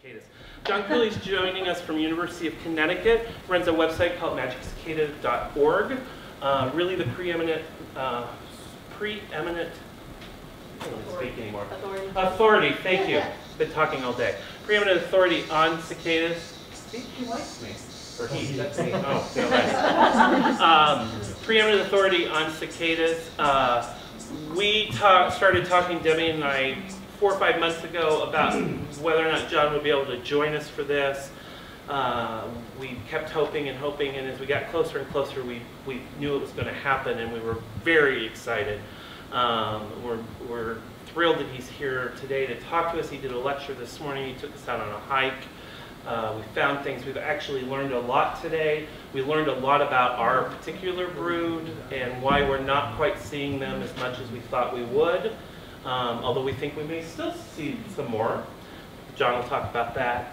cicadas. John Cooley is joining us from University of Connecticut, runs a website called Magicicada.org. Really the preeminent, I don't speak anymore. Authority, thank you. Been talking all day. Preeminent authority on cicadas. See, he likes me. Or he, that's me. Oh, no, right. Preeminent authority on cicadas. We started talking, Debbie and I, 4 or 5 months ago about whether or not John would be able to join us for this. We kept hoping and hoping, and as we got closer and closer, we knew it was going to happen, and we were very excited. We're thrilled that he's here today to talk to us. He did a lecture this morning. He took us out on a hike. We found things. We've actually learned a lot today. We learned a lot about our particular brood and why we're not quite seeing them as much as we thought we would, although we think we may still see some more. John will talk about that.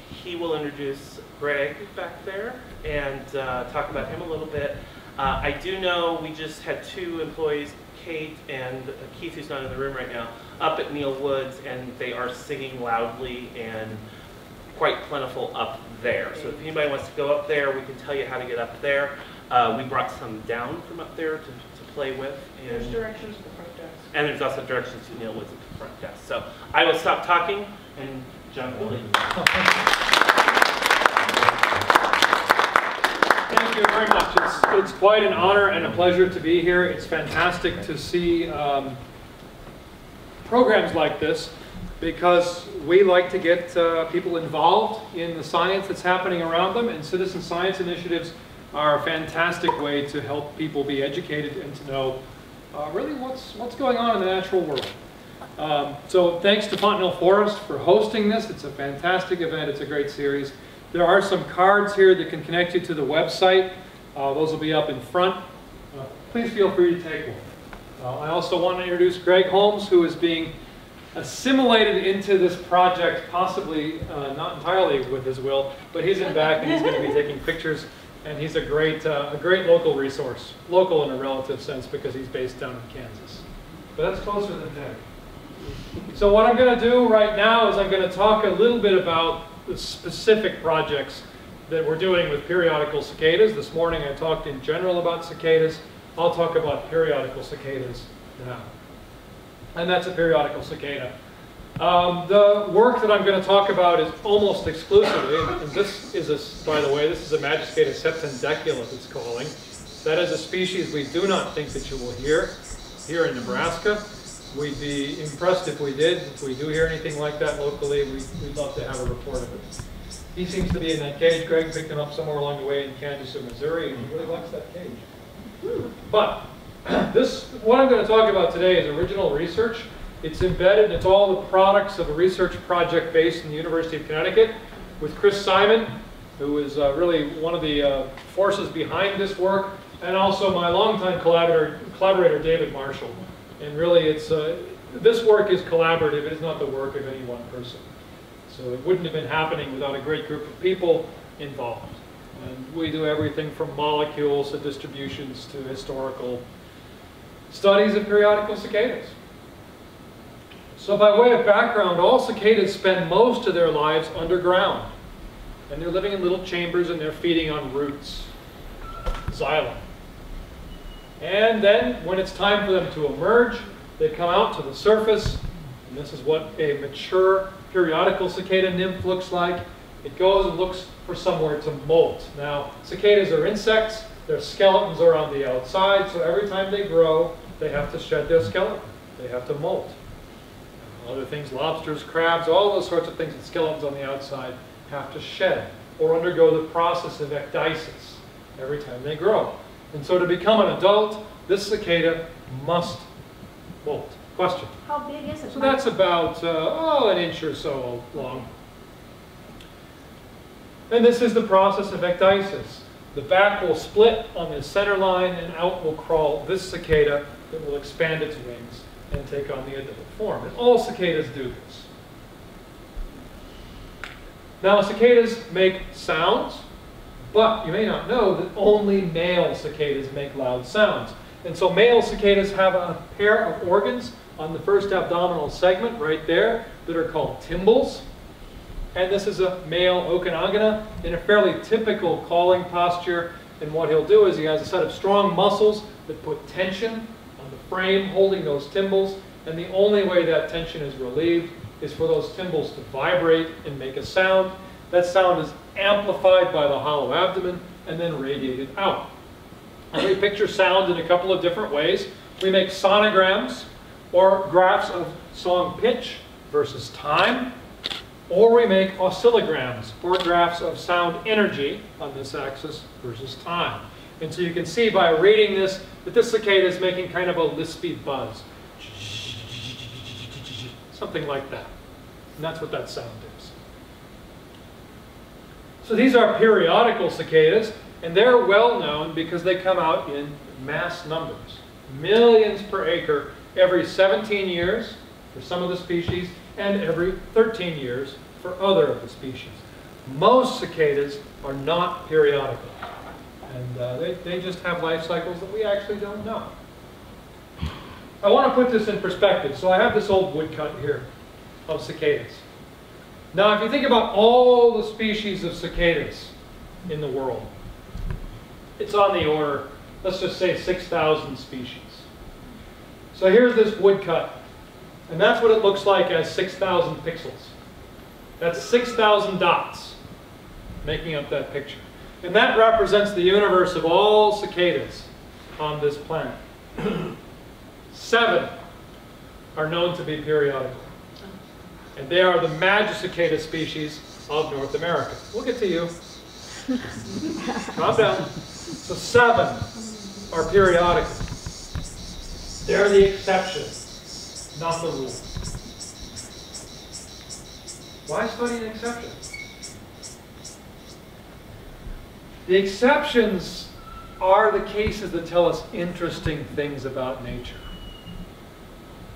He will introduce Greg back there and talk about him a little bit. I do know we just had 2 employees, Kate and Keith, who's not in the room right now, up at Neil Woods, and they are singing loudly and quite plentiful up there. So if anybody wants to go up there, we can tell you how to get up there. We brought some down from up there to play with. And there's directions to the front desk. And there's also directions to Neil Woods at the front desk. So I will stop talking, and John Cooley. Thank you very much. It's quite an honor and a pleasure to be here. It's fantastic to see programs like this, because we like to get people involved in the science that's happening around them, and citizen science initiatives are a fantastic way to help people be educated and to know really what's going on in the natural world. So thanks to Fontenelle Forest for hosting this. It's a fantastic event. It's a great series. There are some cards here that can connect you to the website. Those will be up in front. Please feel free to take one. I also want to introduce Greg Holmes, who is being assimilated into this project, possibly not entirely with his will, but he's in back and he's going to be taking pictures, and he's a great local resource, local in a relative sense because he's based down in Kansas. But that's closer than Tech. So what I'm going to do right now is I'm going to talk a little bit about the specific projects that we're doing with periodical cicadas. This morning I talked in general about cicadas. I'll talk about periodical cicadas now. And that's a periodical cicada. The work that I'm going to talk about is almost exclusively, and this is by the way, this is a Magicicada septendeculus, it's calling. That is a species we do not think that you will hear here in Nebraska. We'd be impressed if we did. If we do hear anything like that locally, we'd love to have a report of it. He seems to be in that cage. Greg picked him up somewhere along the way in Kansas or Missouri, and he really likes that cage. But what I'm going to talk about today is original research. It's embedded, it's all the products of a research project based in the University of Connecticut with Chris Simon, who is really one of the forces behind this work, and also my longtime collaborator David Marshall. And really, this work is collaborative. It is not the work of any one person. So it wouldn't have been happening without a great group of people involved. And we do everything from molecules to distributions to historical studies of periodical cicadas. So by way of background, all cicadas spend most of their lives underground. And they're living in little chambers and they're feeding on roots, xylem. And then when it's time for them to emerge, they come out to the surface. And this is what a mature periodical cicada nymph looks like. It goes and looks for somewhere to molt. Now, cicadas are insects. Their skeletons are on the outside, so every time they grow, they have to shed their skeleton. They have to molt. Other things, lobsters, crabs, all those sorts of things with skeletons on the outside have to shed or undergo the process of ecdysis every time they grow. And so to become an adult, this cicada must molt. Question? How big is it? So that's about, an inch or so long. And this is the process of ecdysis. The back will split on the center line and out will crawl this cicada that will expand its wings and take on the adult form. And all cicadas do this. Now cicadas make sounds, but you may not know that only male cicadas make loud sounds. And so male cicadas have a pair of organs on the first abdominal segment right there that are called tymbals. And this is a male Okanagan in a fairly typical calling posture. And what he'll do is he has a set of strong muscles that put tension on the frame holding those tymbals. And the only way that tension is relieved is for those tymbals to vibrate and make a sound. That sound is amplified by the hollow abdomen and then radiated out. And we picture sound in a couple of different ways. We make sonograms, or graphs of song pitch versus time, or we make oscillograms, or graphs of sound energy on this axis versus time. And so you can see by reading this that this cicada is making kind of a lispy buzz. Something like that. And that's what that sound is. So these are periodical cicadas, and they're well known because they come out in mass numbers. Millions per acre every 17 years for some of the species, and every 13 years for other of the species. Most cicadas are not periodical, and they just have life cycles that we actually don't know. I want to put this in perspective. So I have this old woodcut here of cicadas. Now, if you think about all the species of cicadas in the world, it's on the order, let's just say 6,000 species. So here's this woodcut, and that's what it looks like as 6,000 pixels. That's 6,000 dots making up that picture. And that represents the universe of all cicadas on this planet. 7 are known to be periodical. And they are the Magicicada species of North America. We'll get to you. Calm down. So 7 are periodical. They're the exception, not the rule. Why study an exception? The exceptions are the cases that tell us interesting things about nature.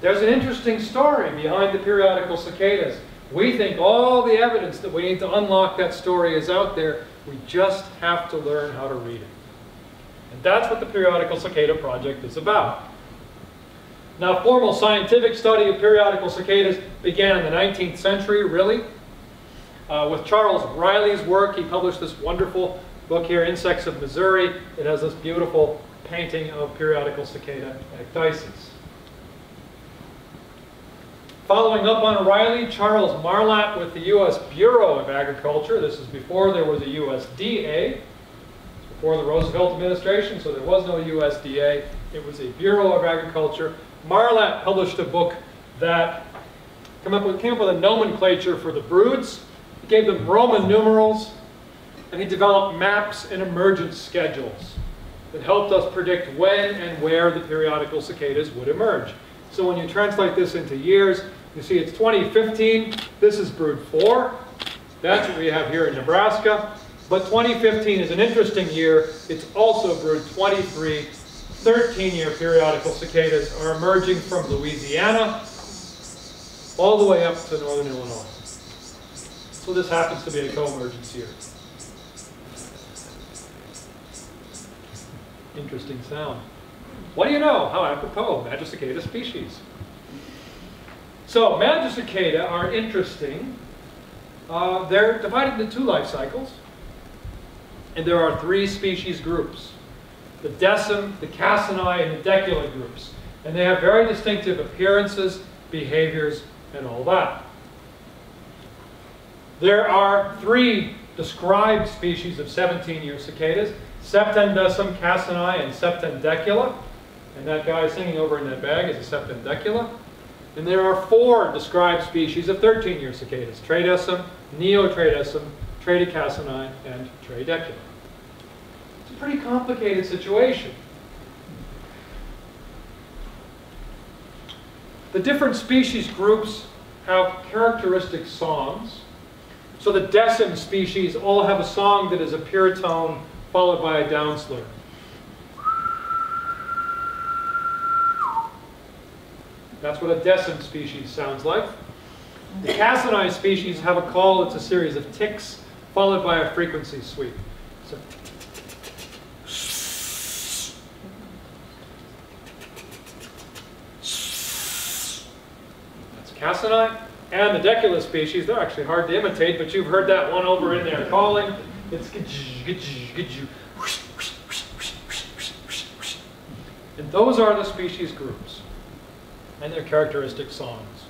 There's an interesting story behind the periodical cicadas. We think all the evidence that we need to unlock that story is out there. We just have to learn how to read it. And that's what the Periodical Cicada Project is about. Now, formal scientific study of periodical cicadas began in the 19th century, really. With Charles Riley's work, he published this wonderful book here, Insects of Missouri. It has this beautiful painting of periodical cicada ecdysis. Following up on Riley, Charles Marlatt with the U.S. Bureau of Agriculture. This is before there was a USDA. It's before the Roosevelt administration, so there was no USDA. It was a Bureau of Agriculture. Marlatt published a book that came up with a nomenclature for the broods. He gave them Roman numerals, and he developed maps and emergence schedules that helped us predict when and where the periodical cicadas would emerge. So when you translate this into years, you see it's 2015. This is brood 4. That's what we have here in Nebraska. But 2015 is an interesting year. It's also brood 23. 13-year periodical cicadas are emerging from Louisiana all the way up to northern Illinois. So this happens to be a co-emergence year. Interesting sound. What do you know? How apropos, Magicicada species. So Magicicada are interesting. They're divided into 2 life cycles. And there are 3 species groups. The decim, the cassini, and the decula groups. And they have very distinctive appearances, behaviors, and all that. There are 3 described species of 17-year cicadas, Septendecim, cassini, and Septendecula. And that guy singing over in that bag is a Septendecula. And there are 4 described species of 13-year cicadas, Tradecim, Neotradecim, Tradicassini, and Tradecula. It's a pretty complicated situation. The different species groups have characteristic songs. So the decim species all have a song that is a pure tone followed by a down slur. That's what a decim species sounds like. The cassini species have a call that's a series of ticks followed by a frequency sweep. So that's cassini. And the deculus species, they're actually hard to imitate, but you've heard that one over in there calling. It's and those are the species groups and their characteristic songs.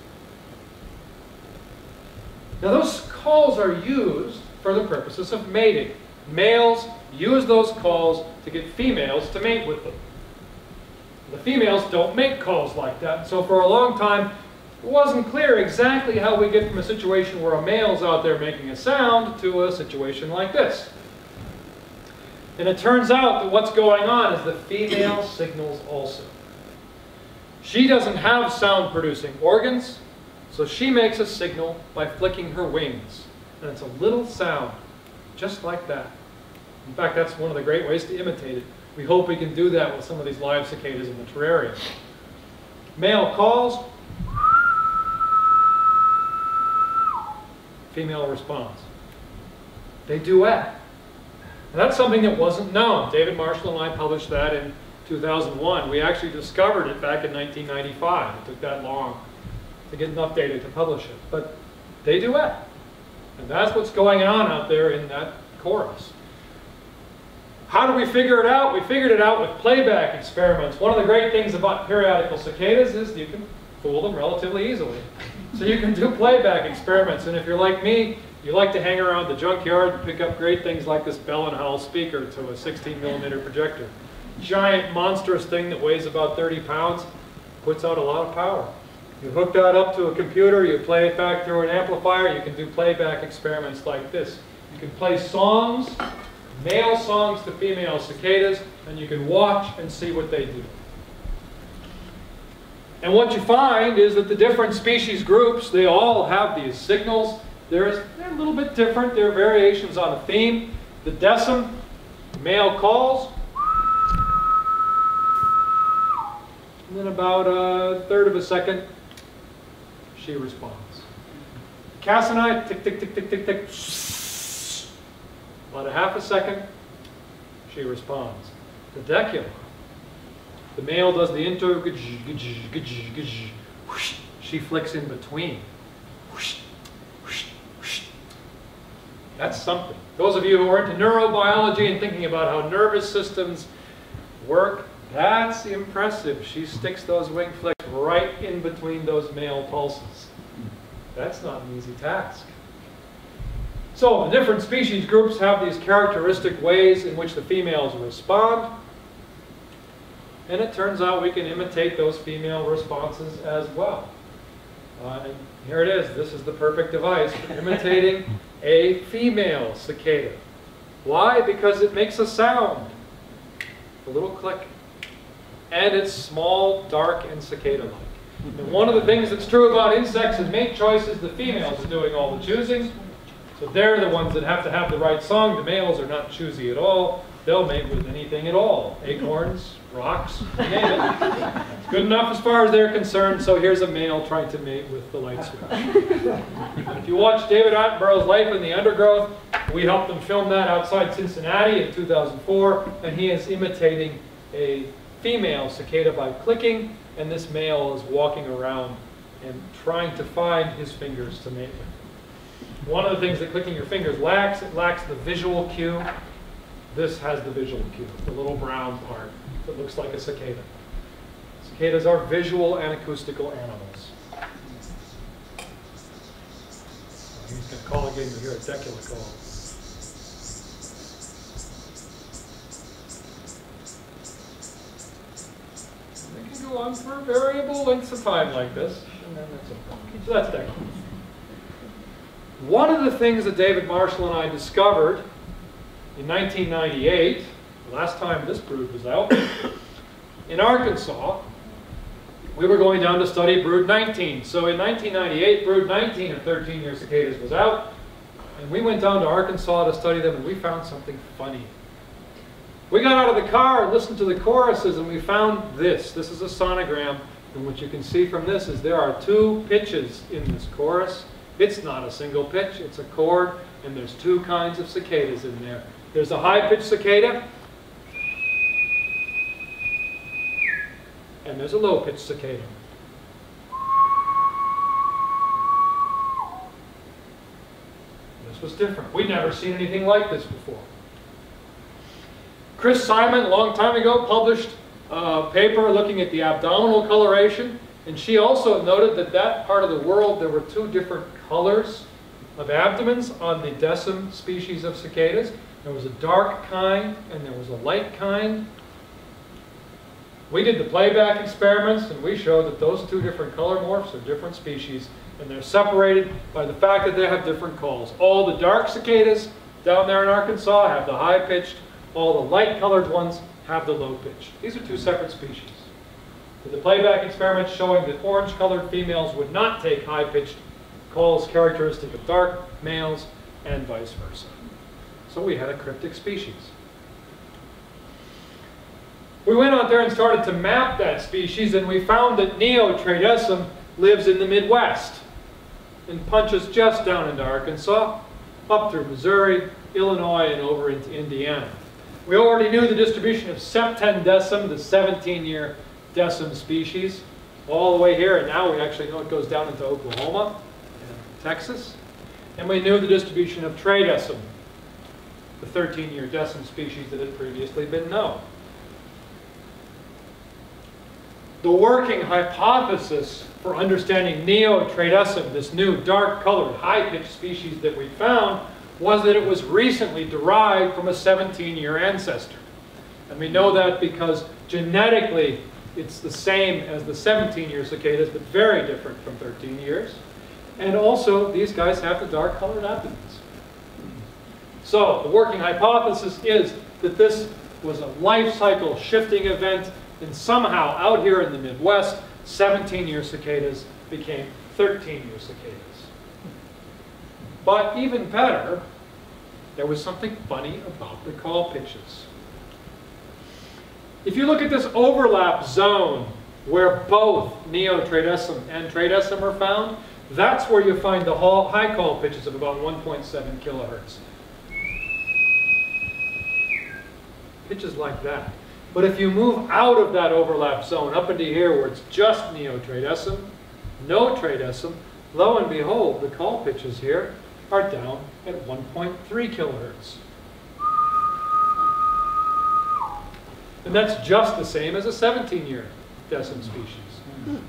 Now those calls are used for the purposes of mating. Males use those calls to get females to mate with them. The females don't make calls like that, so for a long time it wasn't clear exactly how we get from a situation where a male's out there making a sound to a situation like this. And it turns out that what's going on is the female signals also. She doesn't have sound-producing organs, so she makes a signal by flicking her wings. And it's a little sound, just like that. In fact, that's one of the great ways to imitate it. We hope we can do that with some of these live cicadas in the terrarium. Male calls, female responds. They duet. And that's something that wasn't known. David Marshall and I published that in 2001. We actually discovered it back in 1995. It took that long to get enough data to publish it. But they duet. And that's what's going on out there in that chorus. How do we figure it out? We figured it out with playback experiments. One of the great things about periodical cicadas is you can fool them relatively easily. So you can do playback experiments. And if you're like me, you like to hang around the junkyard and pick up great things like this Bell & Howell speaker to a 16mm projector. Giant, monstrous thing that weighs about 30 pounds, puts out a lot of power. You hook that up to a computer, you play it back through an amplifier, you can do playback experiments like this. You can play songs, male songs to female cicadas, and you can watch and see what they do. And what you find is that the different species groups, they all have these signals. They're a little bit different. There are variations on a theme. The decim, male calls. And then about a third of a second, she responds. Cassinite, tick, tick, tick, tick, tick, tick. About a half a second, she responds. The decula, the male does the intro, she flicks in between. That's something. Those of you who are into neurobiology and thinking about how nervous systems work, that's impressive. She sticks those wing flicks right in between those male pulses. That's not an easy task. So the different species groups have these characteristic ways in which the females respond. And it turns out we can imitate those female responses as well. And here it is. This is the perfect device for imitating a female cicada. Why? Because it makes a sound. A little click. And it's small, dark, and cicada-like. And one of the things that's true about insects is mate choice is the females are doing all the choosing. So they're the ones that have to have the right song. The males are not choosy at all. They'll mate with anything at all. Acorns, rocks, you name it. It's good enough as far as they're concerned, so here's a male trying to mate with the light switch. If you watch David Attenborough's Life in the Undergrowth, we helped him film that outside Cincinnati in 2004, and he is imitating a female cicada by clicking, and this male is walking around and trying to find his fingers to mate with. One of the things that clicking your fingers lacks, it lacks the visual cue. This has the visual cue, the little brown part that looks like a cicada. Cicadas are visual and acoustical animals. He's going to call again to hear a decula call. They can go on for variable lengths of time like this, and then that's okay. So that's decula. One of the things that David Marshall and I discovered in 1998, the last time this brood was out, in Arkansas, we were going down to study brood 19. So in 1998, brood 19 of 13-year cicadas was out, and we went down to Arkansas to study them, and we found something funny. We got out of the car and listened to the choruses, and we found this. This is a sonogram, and what you can see from this is there are two pitches in this chorus. It's not a single pitch, it's a chord, and there's two kinds of cicadas in there. There's a high-pitched cicada, and there's a low-pitched cicada. This was different. We'd never seen anything like this before. Chris Simon, a long time ago, published a paper looking at the abdominal coloration, and she also noted that that part of the world, there were two different colors of abdomens on the decim species of cicadas. There was a dark kind and there was a light kind. We did the playback experiments and we showed that those two different color morphs are different species, and they're separated by the fact that they have different calls. All the dark cicadas down there in Arkansas have the high-pitched. All the light-colored ones have the low-pitched. These are two separate species. Did the playback experiments showing that orange-colored females would not take high-pitched calls characteristic of dark males, and vice versa. So we had a cryptic species. We went out there and started to map that species, and we found that Neotradecim lives in the Midwest and punches just down into Arkansas, up through Missouri, Illinois, and over into Indiana. We already knew the distribution of Septendecim, the 17-year decim species, all the way here, and now we actually know it goes down into Oklahoma and Texas. And we knew the distribution of Tradecim, the 13-year decim species that had previously been known. The working hypothesis for understanding Neotradecim, this new dark-colored, high-pitched species that we found, was that it was recently derived from a 17-year ancestor. And we know that because genetically it's the same as the 17-year cicadas, but very different from 13 years. And also, these guys have the dark-colored abdomens. So the working hypothesis is that this was a life cycle shifting event, and somehow out here in the Midwest, 17-year cicadas became 13-year cicadas. But even better, there was something funny about the call pitches. If you look at this overlap zone where both Neotradecim and Tradecim are found, that's where you find the high call pitches of about 1.7 kilohertz. Pitches like that. But if you move out of that overlap zone up into here where it's just Neotradecim, no Tradecim, lo and behold, the call pitches here are down at 1.3 kilohertz. And that's just the same as a 17-year decim species. And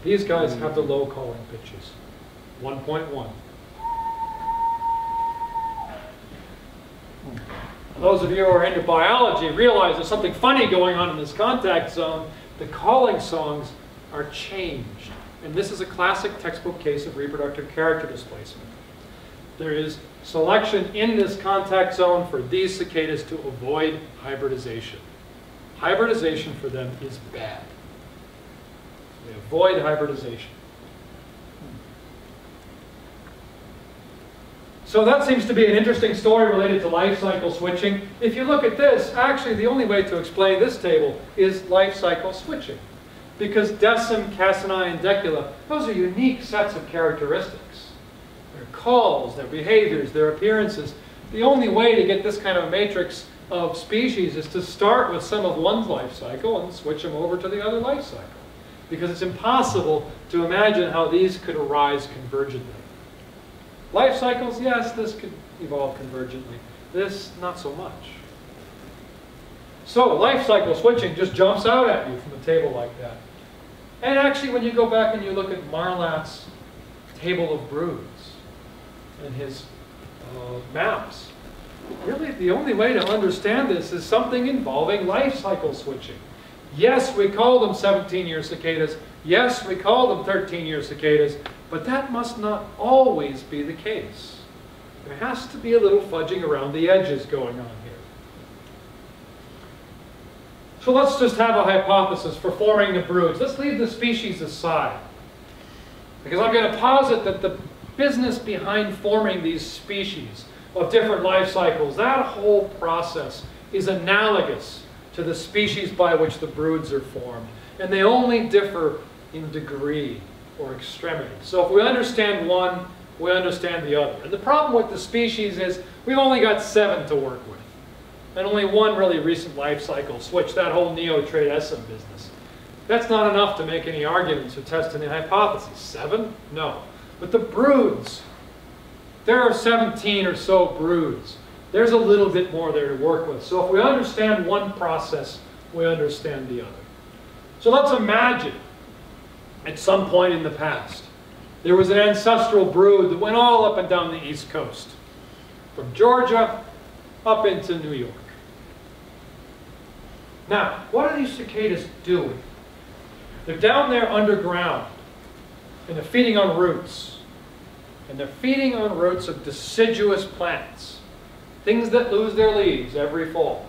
these guys have the low calling pitches, 1.1. Those of you who are into biology realize there's something funny going on in this contact zone. The calling songs are changed. And this is a classic textbook case of reproductive character displacement. There is selection in this contact zone for these cicadas to avoid hybridization. Hybridization for them is bad. They avoid hybridization. So that seems to be an interesting story related to life cycle switching. If you look at this, actually the only way to explain this table is life cycle switching. Because decim, cassini, and decula, those are unique sets of characteristics. Their calls, their behaviors, their appearances. The only way to get this kind of matrix of species is to start with some of one's life cycle and switch them over to the other life cycle. Because it's impossible to imagine how these could arise convergently. Life cycles, yes, this could evolve convergently. This, not so much. So life cycle switching just jumps out at you from a table like that. And actually, when you go back and you look at Marlat's table of broods and his maps, really the only way to understand this is something involving life cycle switching. Yes, we call them 17-year cicadas. Yes, we call them 13-year cicadas. But that must not always be the case. There has to be a little fudging around the edges going on here. So let's just have a hypothesis for forming the broods. Let's leave the species aside. Because I'm going to posit that the business behind forming these species of different life cycles, that whole process is analogous to the species by which the broods are formed. And they only differ in degree or extremity. So if we understand one, we understand the other. And the problem with the species is we've only got 7 to work with. And only one really recent life cycle switch, that whole Neotradecim business. That's not enough to make any arguments or test any hypotheses. 7? No. But the broods, there are 17 or so broods. There's a little bit more there to work with. So if we understand one process, we understand the other. So let's imagine at some point in the past, there was an ancestral brood that went all up and down the East Coast, from Georgia up into New York. Now, what are these cicadas doing? They're down there underground, and they're feeding on roots. And they're feeding on roots of deciduous plants, things that lose their leaves every fall.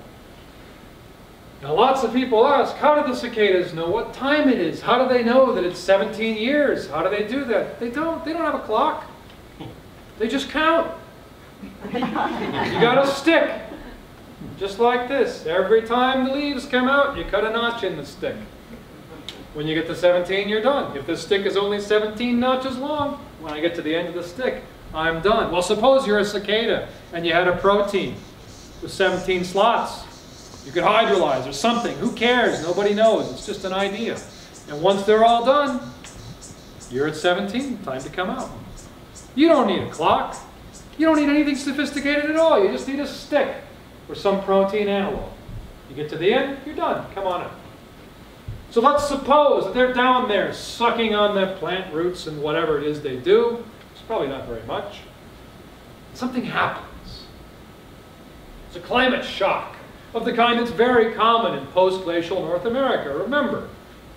Now, lots of people ask, how do the cicadas know what time it is? How do they know that it's 17 years? How do they do that? They don't have a clock. They just count. You got a stick, just like this. Every time the leaves come out, you cut a notch in the stick. When you get to 17, you're done. If the stick is only 17 notches long, when I get to the end of the stick, I'm done. Well, suppose you're a cicada and you had a protein with 17 slots. You could hydrolyze or something. Who cares? Nobody knows. It's just an idea. And once they're all done, you're at 17. Time to come out. You don't need a clock. You don't need anything sophisticated at all. You just need a stick or some protein analog. You get to the end, you're done. Come on up. So let's suppose that they're down there sucking on the plant roots and whatever it is they do. It's probably not very much. Something happens. It's a climate shock of the kind that's very common in post-glacial North America. Remember,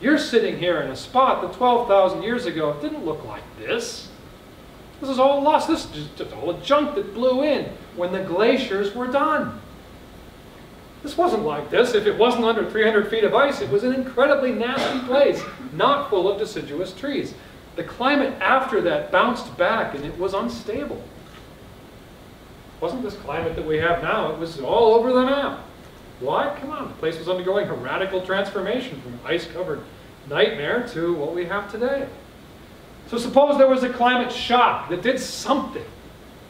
you're sitting here in a spot that 12,000 years ago didn't look like this. This is all lost. This is just all the junk that blew in when the glaciers were done. This wasn't like this. If it wasn't under 300 feet of ice, it was an incredibly nasty place, not full of deciduous trees. The climate after that bounced back, and it was unstable. It wasn't this climate that we have now. It was all over the map. Why? Come on. The place was undergoing a radical transformation from ice-covered nightmare to what we have today. So suppose there was a climate shock that did something,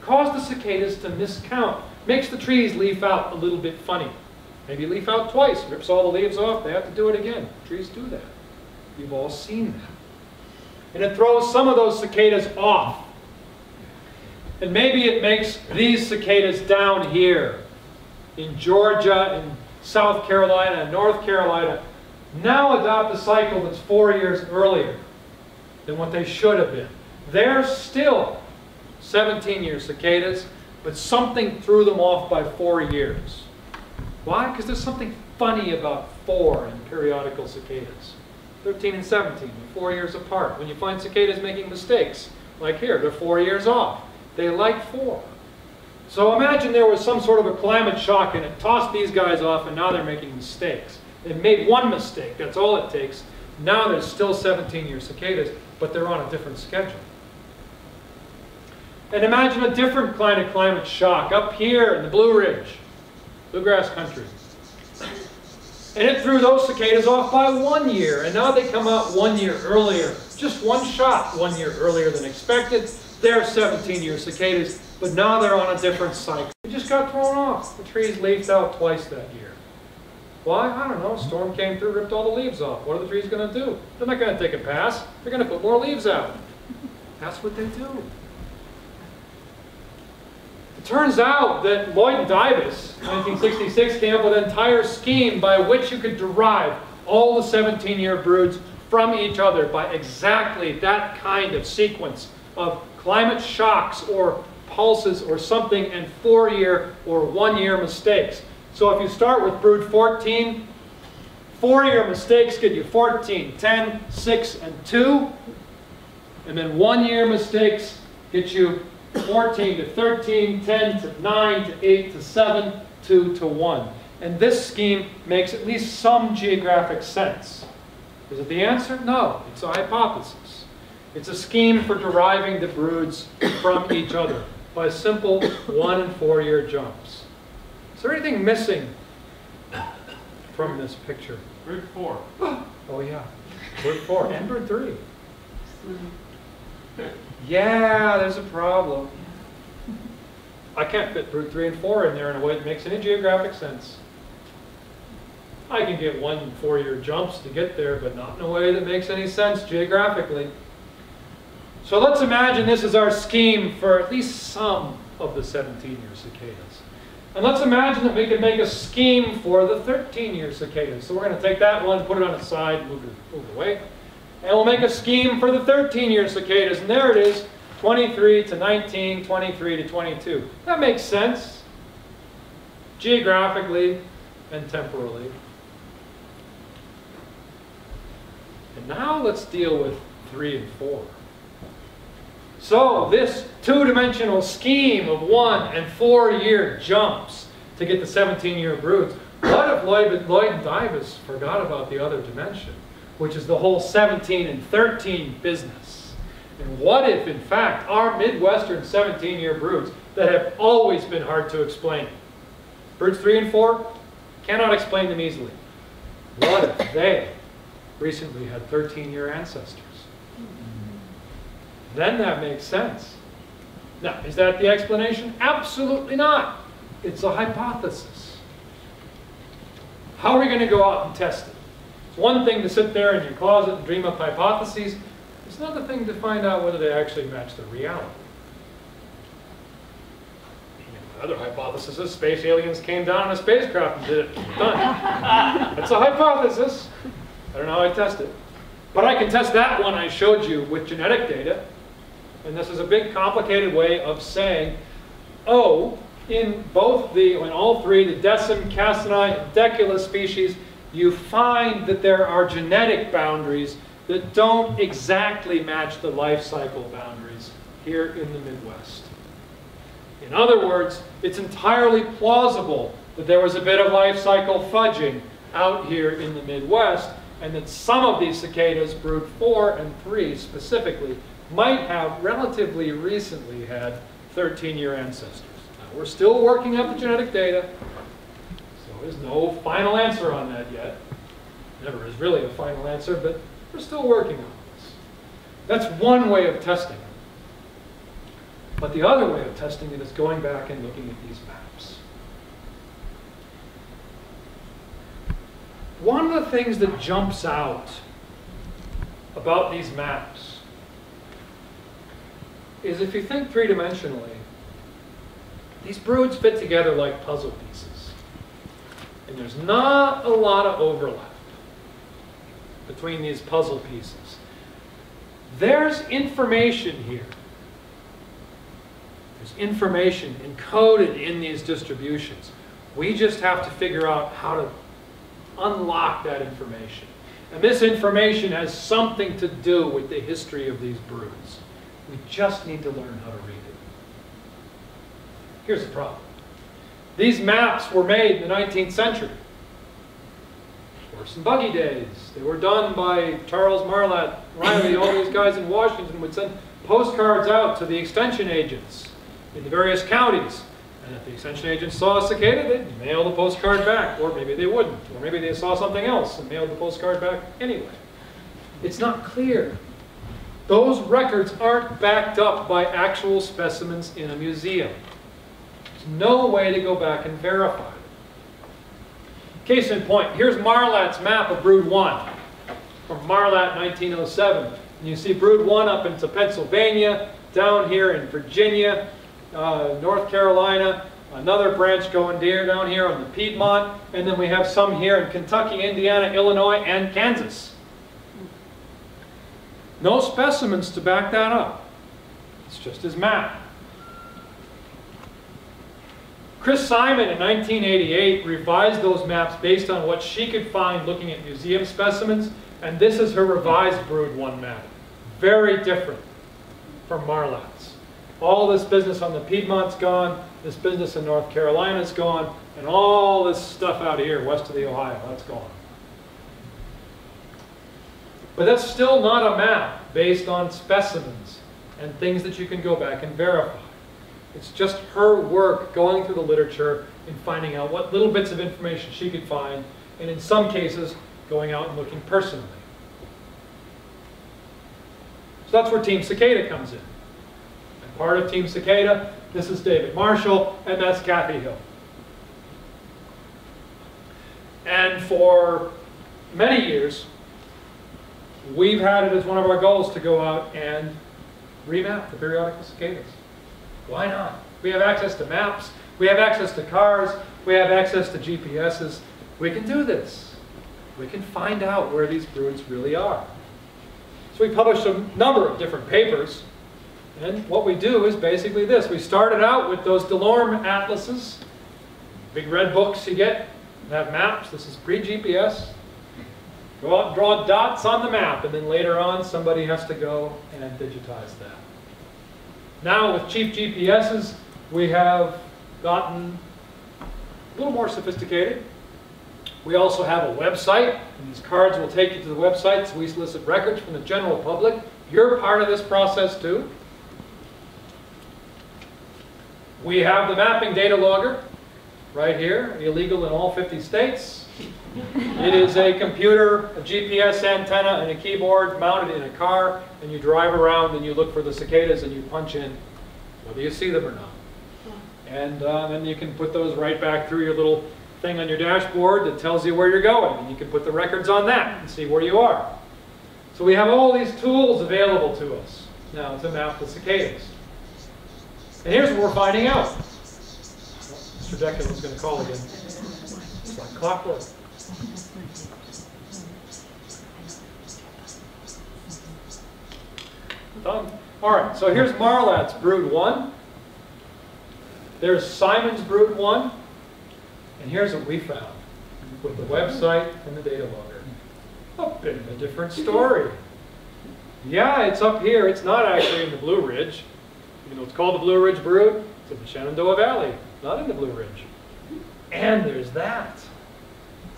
caused the cicadas to miscount, makes the trees leaf out a little bit funny. Maybe leaf out twice, rips all the leaves off, they have to do it again. Trees do that. You've all seen that. And it throws some of those cicadas off. And maybe it makes these cicadas down here in Georgia and South Carolina and North Carolina now adopt a cycle that's 4 years earlier than what they should have been. They're still 17-year cicadas, but something threw them off by 4 years. Why? Because there's something funny about 4 in periodical cicadas. 13 and 17, they're 4 years apart. When you find cicadas making mistakes, like here, they're 4 years off. They like 4. So imagine there was some sort of a climate shock and it tossed these guys off and now they're making mistakes. They made one mistake, that's all it takes. Now there's still 17-year cicadas, but they're on a different schedule. And imagine a different kind of climate shock up here in the Blue Ridge, bluegrass country. And it threw those cicadas off by 1 year, and now they come out 1 year earlier. Just one shot 1 year earlier than expected. They're 17-year cicadas, but now they're on a different cycle. They just got thrown off. The trees leafed out twice that year. Why? I don't know. A storm came through, ripped all the leaves off. What are the trees going to do? They're not going to take a pass. They're going to put more leaves out. That's what they do. It turns out that Lloyd and Davis, 1966, came up with an entire scheme by which you could derive all the 17-year broods from each other by exactly that kind of sequence of climate shocks or pulses or something and 4-year or 1 year mistakes. So if you start with brood 14, 4-year mistakes get you 14, 10, 6, and 2. And then 1 year mistakes get you 14 to 13, 10 to 9 to 8 to 7, 2 to 1. And this scheme makes at least some geographic sense. Is it the answer? No, it's a hypothesis. It's a scheme for deriving the broods from each other by simple 1 and 4 year jumps. Is there anything missing from this picture? Brood 4. Oh yeah, brood 4 and brood 3. Yeah, there's a problem. I can't fit brood 3 and 4 in there in a way that makes any geographic sense. I can get 1 4-year jumps to get there, but not in a way that makes any sense geographically. So let's imagine this is our scheme for at least some of the 17-year cicadas. And let's imagine that we can make a scheme for the 13-year cicadas. So we're going to take that one, put it on its side, move it away. And we'll make a scheme for the 13-year cicadas. And there it is, 23 to 19, 23 to 22. That makes sense, geographically and temporally. And now let's deal with 3 and 4. So this two-dimensional scheme of 1 and 4-year jumps to get the 17-year broods. What if Lloyd and Divas forgot about the other dimension, which is the whole 17 and 13 business? And what if, in fact, our Midwestern 17-year broods that have always been hard to explain, broods 3 and 4, cannot explain them easily. What if they recently had 13-year ancestors? Then that makes sense. Now, is that the explanation? Absolutely not. It's a hypothesis. How are we going to go out and test it? It's one thing to sit there in your closet and dream up hypotheses. It's another thing to find out whether they actually match the reality. Another hypothesis is space aliens came down in a spacecraft and did it. Done. That's a hypothesis. I don't know how I test it. But I can test that one I showed you with genetic data. And this is a big complicated way of saying, oh, in all 3, the Decim, Cassini, and Decula species, you find that there are genetic boundaries that don't exactly match the life cycle boundaries here in the Midwest. In other words, it's entirely plausible that there was a bit of life cycle fudging out here in the Midwest, and that some of these cicadas, brood 4 and 3 specifically, might have relatively recently had 13-year ancestors. Now, we're still working up the genetic data, so there's no final answer on that yet. Never is really a final answer, but we're still working on this. That's one way of testing it. But the other way of testing it is going back and looking at these maps. One of the things that jumps out about these maps is if you think three-dimensionally, these broods fit together like puzzle pieces. And there's not a lot of overlap between these puzzle pieces. There's information here. There's information encoded in these distributions. We just have to figure out how to unlock that information. And this information has something to do with the history of these broods. We just need to learn how to read it. Here's the problem. These maps were made in the 19th century. Horse and buggy days. They were done by Charles Marlatt, Riley, all these guys in Washington would send postcards out to the extension agents in the various counties. And if the extension agents saw a cicada, they'd mail the postcard back. Or maybe they wouldn't. Or maybe they saw something else and mailed the postcard back anyway. It's not clear. Those records aren't backed up by actual specimens in a museum. There's no way to go back and verify it. Case in point, here's Marlatt's map of brood 1 from Marlatt 1907. And you see brood 1 up into Pennsylvania, down here in Virginia, North Carolina, another branch going down here on the Piedmont, and then we have some here in Kentucky, Indiana, Illinois, and Kansas. No specimens to back that up. It's just his map. Chris Simon in 1988 revised those maps based on what she could find looking at museum specimens, and this is her revised brood 1 map. Very different from Marlatt's. All this business on the Piedmont's gone, this business in North Carolina's gone, and all this stuff out here west of the Ohio, that's gone. But that's still not a map based on specimens and things that you can go back and verify. It's just her work going through the literature and finding out what little bits of information she could find, and in some cases, going out and looking personally. So that's where Team Cicada comes in. And part of Team Cicada, this is David Marshall, and that's Kathy Hill. And for many years, we've had it as one of our goals to go out and remap the periodical cicadas. Why not? We have access to maps, we have access to cars, we have access to GPSs. We can do this. We can find out where these broods really are. So we published a number of different papers, and what we do is basically this. We started out with those Delorme atlases, big red books you get, that have maps. This is pre-GPS. Go out and draw dots on the map, and then later on somebody has to go and digitize that. Now with cheap GPSs, we have gotten a little more sophisticated. We also have a website, and these cards will take you to the website, so we solicit records from the general public. You're part of this process too. We have the mapping data logger right here, illegal in all 50 states. It is a computer, a GPS antenna, and a keyboard mounted in a car, and you drive around and you look for the cicadas and you punch in whether you see them or not. And then you can put those right back through your little thing on your dashboard that tells you where you're going, and you can put the records on that and see where you are. So we have all these tools available to us now to map the cicadas. And here's what we're finding out. Mr. Decken was going to call again. It's like clockwork. Done. All right, so here's Marlat's brood 1. There's Simon's brood 1. And here's what we found with the website and the data logger. A bit of a different story. Yeah, it's up here. It's not actually in the Blue Ridge. You know, it's called the Blue Ridge brood. It's in the Shenandoah Valley, not in the Blue Ridge. And there's that.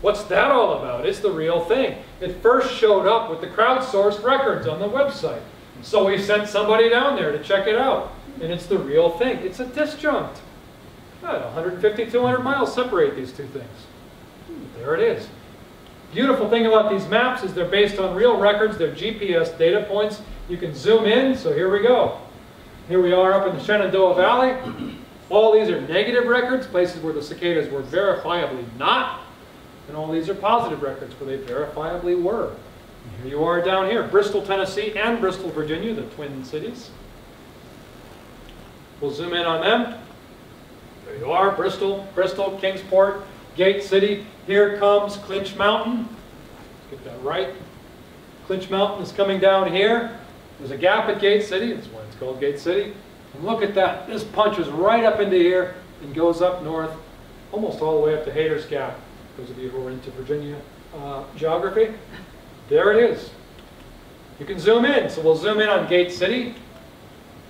What's that all about? It's the real thing. It first showed up with the crowdsourced records on the website. So we sent somebody down there to check it out. And it's the real thing. It's a disjunct. 150, 200 miles separate these two things. There it is. Beautiful thing about these maps is they're based on real records. They're GPS data points. You can zoom in, so here we go. Here we are up in the Shenandoah Valley. All these are negative records, places where the cicadas were verifiably not. And all these are positive records where they verifiably were. And here you are down here, Bristol, Tennessee and Bristol, Virginia, the twin cities. We'll zoom in on them. There you are, Bristol, Kingsport, Gate City. Here comes Clinch Mountain. Let's get that right. Clinch Mountain is coming down here. There's a gap at Gate City. That's why it's called Gate City. And look at that. This punches right up into here and goes up north, almost all the way up to Hayter's Gap. Those of you who are into Virginia geography. There it is. You can zoom in. So we'll zoom in on Gate City.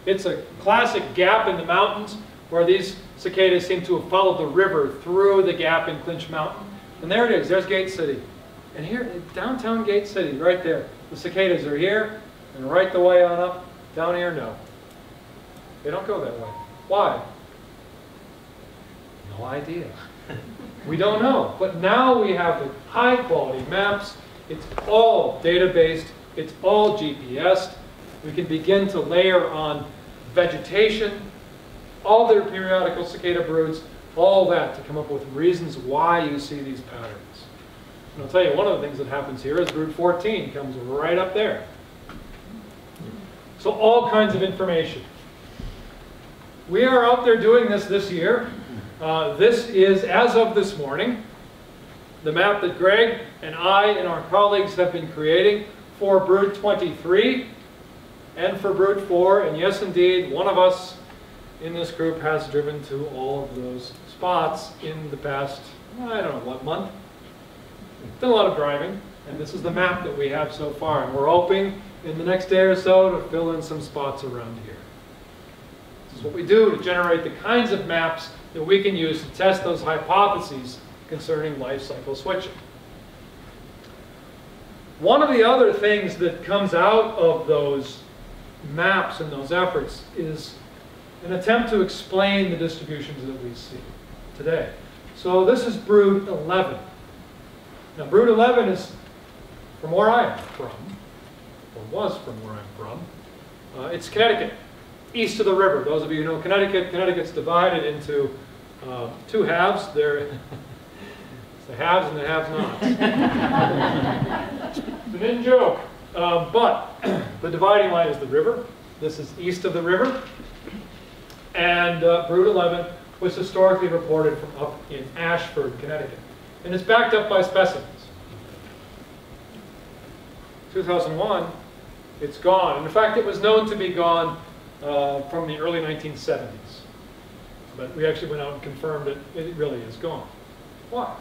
It's a classic gap in the mountains where these cicadas seem to have followed the river through the gap in Clinch Mountain. And there it is. There's Gate City. And here, downtown Gate City, right there. The cicadas are here, and right the way on up. Down here, no. They don't go that way. Why? No idea. We don't know. But now we have the high-quality maps. It's all data-based. It's all GPSed. We can begin to layer on vegetation, all their periodical cicada broods, all that to come up with reasons why you see these patterns. And I'll tell you, one of the things that happens here is brood 14 comes right up there. So all kinds of information. We are out there doing this year. This is, as of this morning, the map that Greg and I and our colleagues have been creating for brood 23 and for brood 4. And yes, indeed, one of us in this group has driven to all of those spots in the past, I don't know, what month? Done a lot of driving, and this is the map that we have so far. And we're hoping in the next day or so to fill in some spots around here. This is what we do to generate the kinds of maps that we can use to test those hypotheses concerning life cycle switching. One of the other things that comes out of those maps and those efforts is an attempt to explain the distributions that we see today. So this is brood 11. Now brood 11 is from where I am from, or was from where I'm from. It's Connecticut, east of the river. Those of you who know Connecticut's divided into two halves. There, it's The haves and the have-nots. It's an in-joke. But the dividing line is the river. This is east of the river. And brood 11 was historically reported from up in Ashford, Connecticut. And it's backed up by specimens. 2001, it's gone. And in fact, it was known to be gone from the early 1970s. But we actually went out and confirmed it. It really is gone. Why?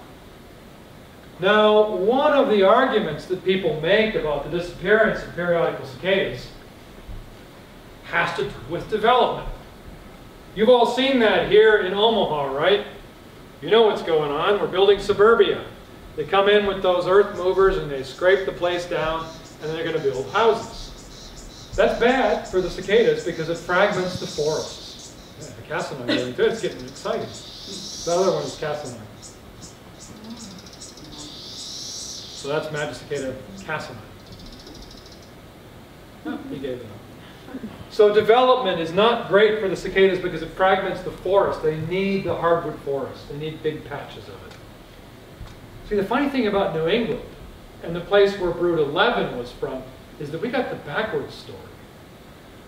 Now, one of the arguments that people make about the disappearance of periodical cicadas has to do with development. You've all seen that here in Omaha, right? You know what's going on. We're building suburbia. They come in with those earth movers and they scrape the place down, and then they're going to build houses. That's bad for the cicadas because it fragments the forests. Yeah, the cassinite really too. It's getting exciting. The other one is cassinite. So that's Magicicada cassinite. Oh, he gave it up. So development is not great for the cicadas because it fragments the forest. They need the hardwood forest. They need big patches of it. See, the funny thing about New England and the place where brood 11 was from is that we got the backwards story.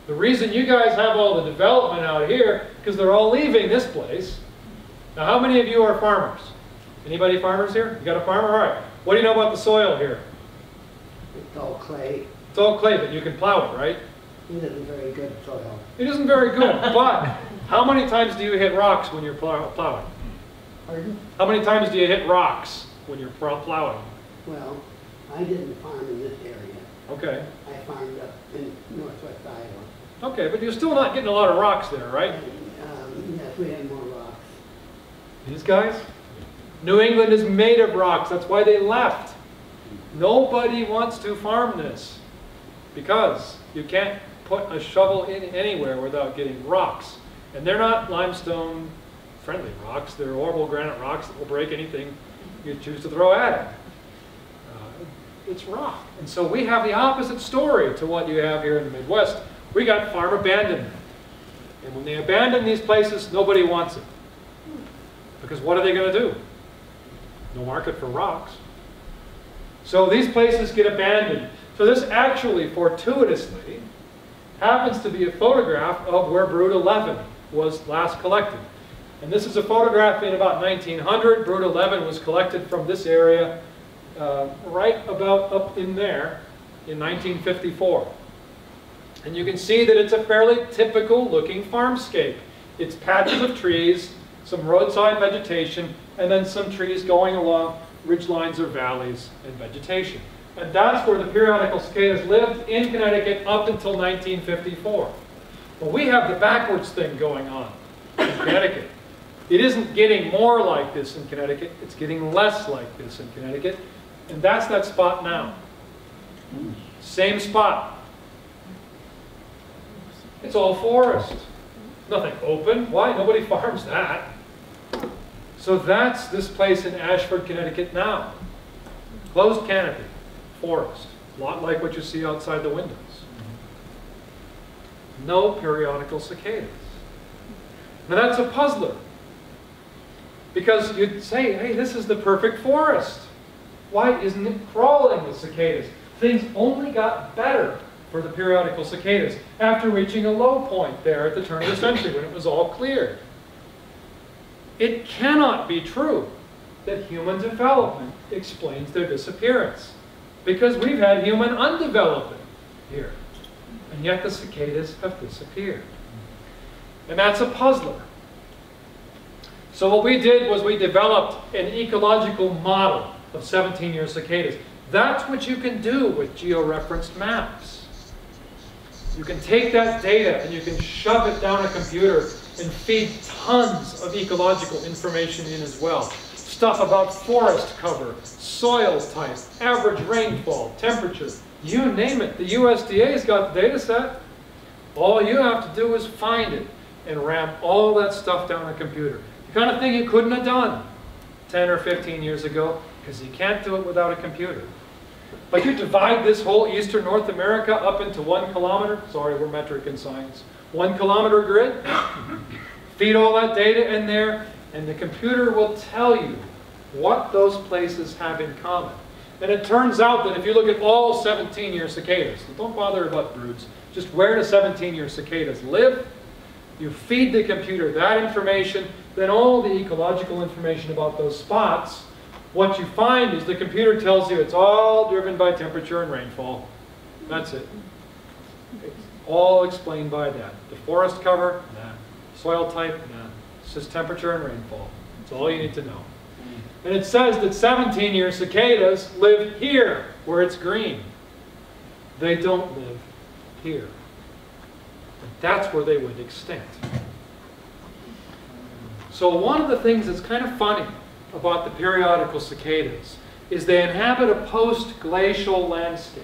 The reason you guys have all the development out here because they're all leaving this place. Now, how many of you are farmers? Anybody farmers here? You got a farmer? All right. What do you know about the soil here? It's all clay. It's all clay, but you can plow it, right? It isn't very good soil. It isn't very good, but how many times do you hit rocks when you're plowing? Pardon? How many times do you hit rocks when you're plowing? Well, I didn't farm in this area. Okay. I farmed up in northwest Iowa. Okay, but you're still not getting a lot of rocks there, right? Yes, we had more rocks. These guys? New England is made of rocks. That's why they left. Nobody wants to farm this because you can't put a shovel in anywhere without getting rocks. And they're not limestone friendly rocks. They're horrible granite rocks that will break anything you choose to throw at it. It's rock. And so we have the opposite story to what you have here in the Midwest. We got farm abandonment. And when they abandon these places, nobody wants it. Because what are they going to do? No market for rocks. So these places get abandoned. So this actually, fortuitously, happens to be a photograph of where brood 11 was last collected. And this is a photograph in about 1900. Brood 11 was collected from this area right about up in there in 1954. And you can see that it's a fairly typical looking farmscape. It's patches of trees, some roadside vegetation, and then some trees going along ridge lines or valleys and vegetation. And that's where the periodical cicadas lived in Connecticut up until 1954. Well, we have the backwards thing going on in Connecticut. It isn't getting more like this in Connecticut, it's getting less like this in Connecticut. And that's that spot now. Same spot. It's all forest. Nothing open. Why? Nobody farms that. So that's this place in Ashford, Connecticut now. Closed canopy, forest. A lot like what you see outside the windows. No periodical cicadas. Now that's a puzzler. Because you'd say, hey, this is the perfect forest. Why isn't it crawling with cicadas? Things only got better for the periodical cicadas after reaching a low point there at the turn of the century when it was all cleared. It cannot be true that human development explains their disappearance because we've had human undevelopment here. And yet the cicadas have disappeared. And that's a puzzler. So what we did was we developed an ecological model of 17-year cicadas. That's what you can do with georeferenced maps. You can take that data and you can shove it down a computer and feed tons of ecological information in as well. Stuff about forest cover, soil type, average rainfall, temperature, you name it. The USDA's got the data set. All you have to do is find it and ram all that stuff down a computer. The kind of thing you couldn't have done 10 or 15 years ago because you can't do it without a computer. But you divide this whole eastern North America up into 1 kilometer, sorry, we're metric in science, 1 kilometer grid, feed all that data in there, and the computer will tell you what those places have in common. And it turns out that if you look at all 17-year cicadas, don't bother about broods, just where do 17-year cicadas live, you feed the computer that information, then all the ecological information about those spots, what you find is the computer tells you it's all driven by temperature and rainfall. That's it. It's all explained by that. The forest cover, nah. Soil type, nah. It's just temperature and rainfall. That's all you need to know. And it says that 17-year cicadas live here, where it's green. They don't live here. And that's where they went extinct. So one of the things that's kind of funny about the periodical cicadas is they inhabit a post-glacial landscape.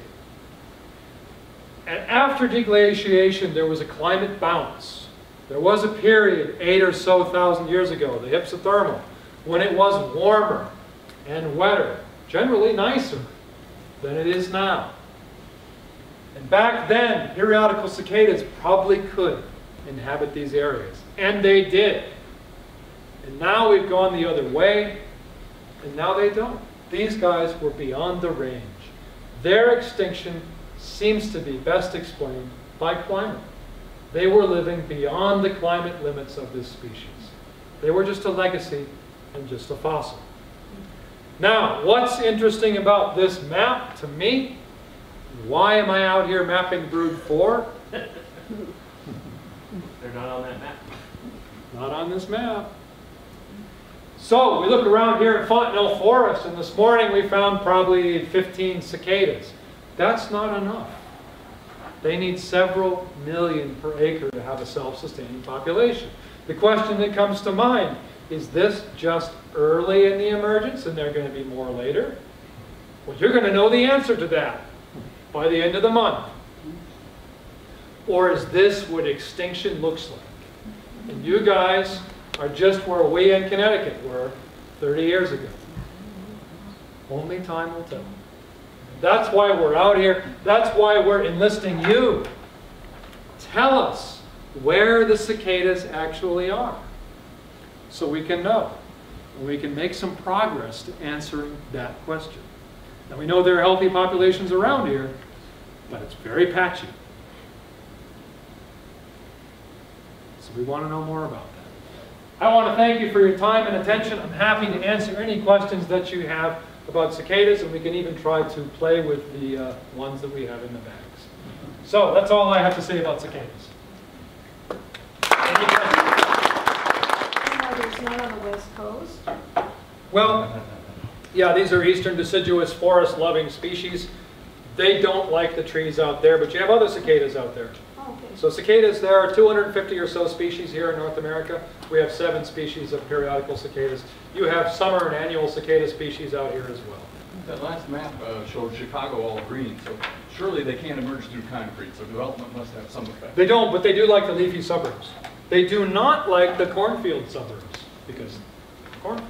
And after deglaciation, there was a climate bounce. There was a period 8,000 or so years ago, the hypsothermal, when it was warmer and wetter, generally nicer than it is now. And back then, periodical cicadas probably could inhabit these areas. And they did. And now we've gone the other way, and now they don't. These guys were beyond the range. Their extinction seems to be best explained by climate. They were living beyond the climate limits of this species. They were just a legacy and just a fossil. Now, what's interesting about this map to me? Why am I out here mapping brood 4? They're not on that map. Not on this map. So, we look around here in Fontenelle Forest, and this morning we found probably 15 cicadas. That's not enough. They need several million per acre to have a self-sustaining population. The question that comes to mind, is this just early in the emergence and there are going to be more later? Well, you're going to know the answer to that by the end of the month. Or is this what extinction looks like? And you guys are just where we in Connecticut were 30 years ago. Only time will tell. That's why we're out here. That's why we're enlisting you. Tell us where the cicadas actually are, so we can know. And we can make some progress to answering that question. Now we know there are healthy populations around here, but it's very patchy. So we want to know more about that. I want to thank you for your time and attention. I'm happy to answer any questions that you have about cicadas, and we can even try to play with the ones that we have in the bags. So that's all I have to say about cicadas. Any questions? There's none on the West Coast. Well, yeah, these are eastern deciduous forest-loving species. They don't like the trees out there, but you have other cicadas out there. Oh, okay. So cicadas, there are 250 or so species here in North America. We have 7 species of periodical cicadas. You have summer and annual cicada species out here as well. That last map showed Chicago all green, so surely they can't emerge through concrete, so development must have some effect. They don't, but they do like the leafy suburbs. They do not like the cornfield suburbs, because cornfields.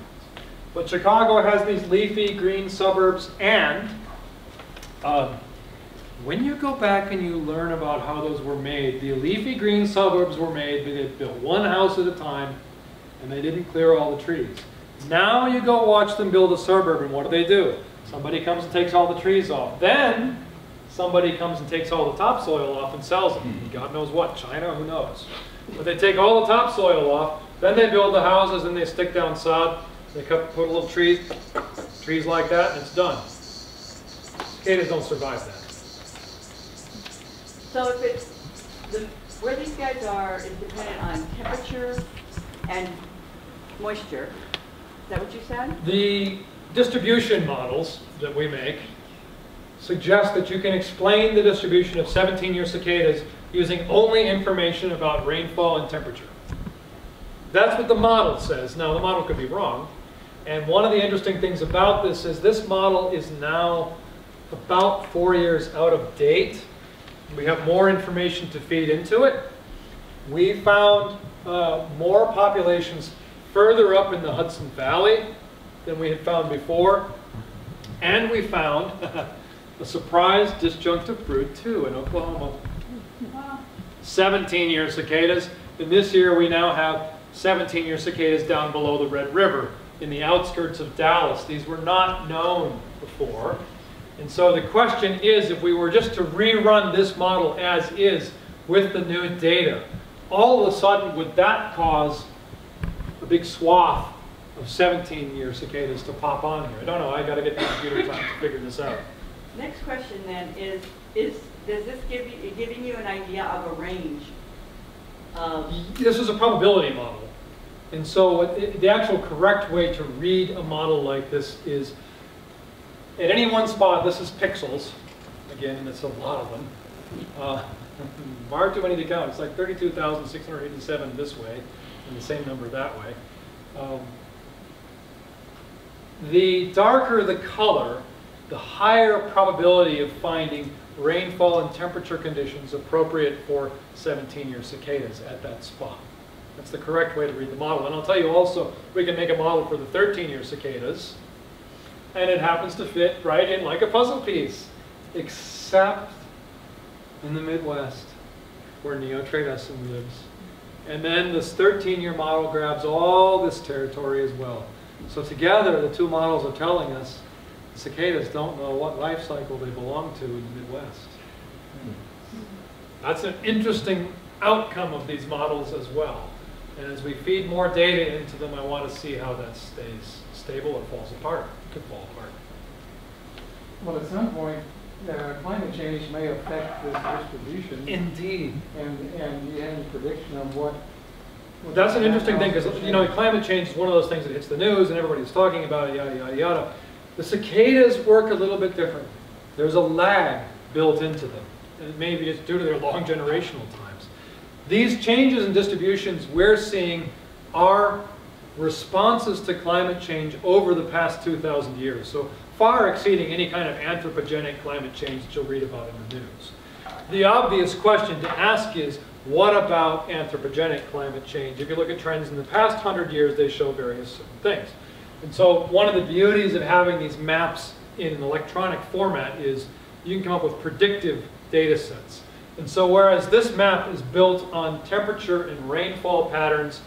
But Chicago has these leafy green suburbs, and when you go back and you learn about how those were made, the leafy green suburbs were made, they built one house at a time, and they didn't clear all the trees. Now you go watch them build a suburb, and what do? Somebody comes and takes all the trees off. Then somebody comes and takes all the topsoil off and sells them. God knows what, China, who knows. But they take all the topsoil off, then they build the houses, and they stick down sod. They put a little trees like that, and it's done. Cicadas don't survive that. So if it's, where these guys are is dependent on temperature and moisture. Is that what you said? The distribution models that we make suggest that you can explain the distribution of 17-year cicadas using only information about rainfall and temperature. That's what the model says. Now, the model could be wrong. And one of the interesting things about this is this model is now about 4 years out of date. We have more information to feed into it. We found more populations further up in the Hudson Valley than we had found before. And we found a surprise disjunctive brood too in Oklahoma. 17-year cicadas. And this year we now have 17-year cicadas down below the Red River in the outskirts of Dallas. These were not known before. And so the question is, if we were just to rerun this model as is with the new data, all of a sudden would that cause a big swath of 17-year cicadas to pop on here? I don't know. I got to get the computer time to figure this out. Next question then is does this giving you an idea of a range? This is a probability model. And so the actual correct way to read a model like this is, at any one spot, this is pixels. Again, and it's a lot of them. Far too many to count. It's like 32,687 this way, and the same number that way. The darker the color, the higher probability of finding rainfall and temperature conditions appropriate for 17-year cicadas at that spot. That's the correct way to read the model. And I'll tell you also, we can make a model for the 13-year cicadas, and it happens to fit right in like a puzzle piece, except in the Midwest, where Neotradescin lives. And then this 13-year model grabs all this territory as well. So together, the two models are telling us cicadas don't know what life cycle they belong to in the Midwest. That's an interesting outcome of these models as well. And as we feed more data into them, I want to see how that stays stable or falls apart. It could fall apart. Well, at some point, climate change may affect this distribution. Indeed. And do you have any prediction on what? Well, that's an interesting thing, because climate change is one of those things that hits the news and everybody's talking about it, yada, yada, yada. The cicadas work a little bit differently. There's a lag built into them. And maybe it's due to their long generational times. These changes in distributions we're seeing are responses to climate change over the past 2,000 years. So far exceeding any kind of anthropogenic climate change that you'll read about in the news. The obvious question to ask is, what about anthropogenic climate change? If you look at trends in the past 100 years, they show various things. And so one of the beauties of having these maps in an electronic format is you can come up with predictive data sets. And so whereas this map is built on temperature and rainfall patterns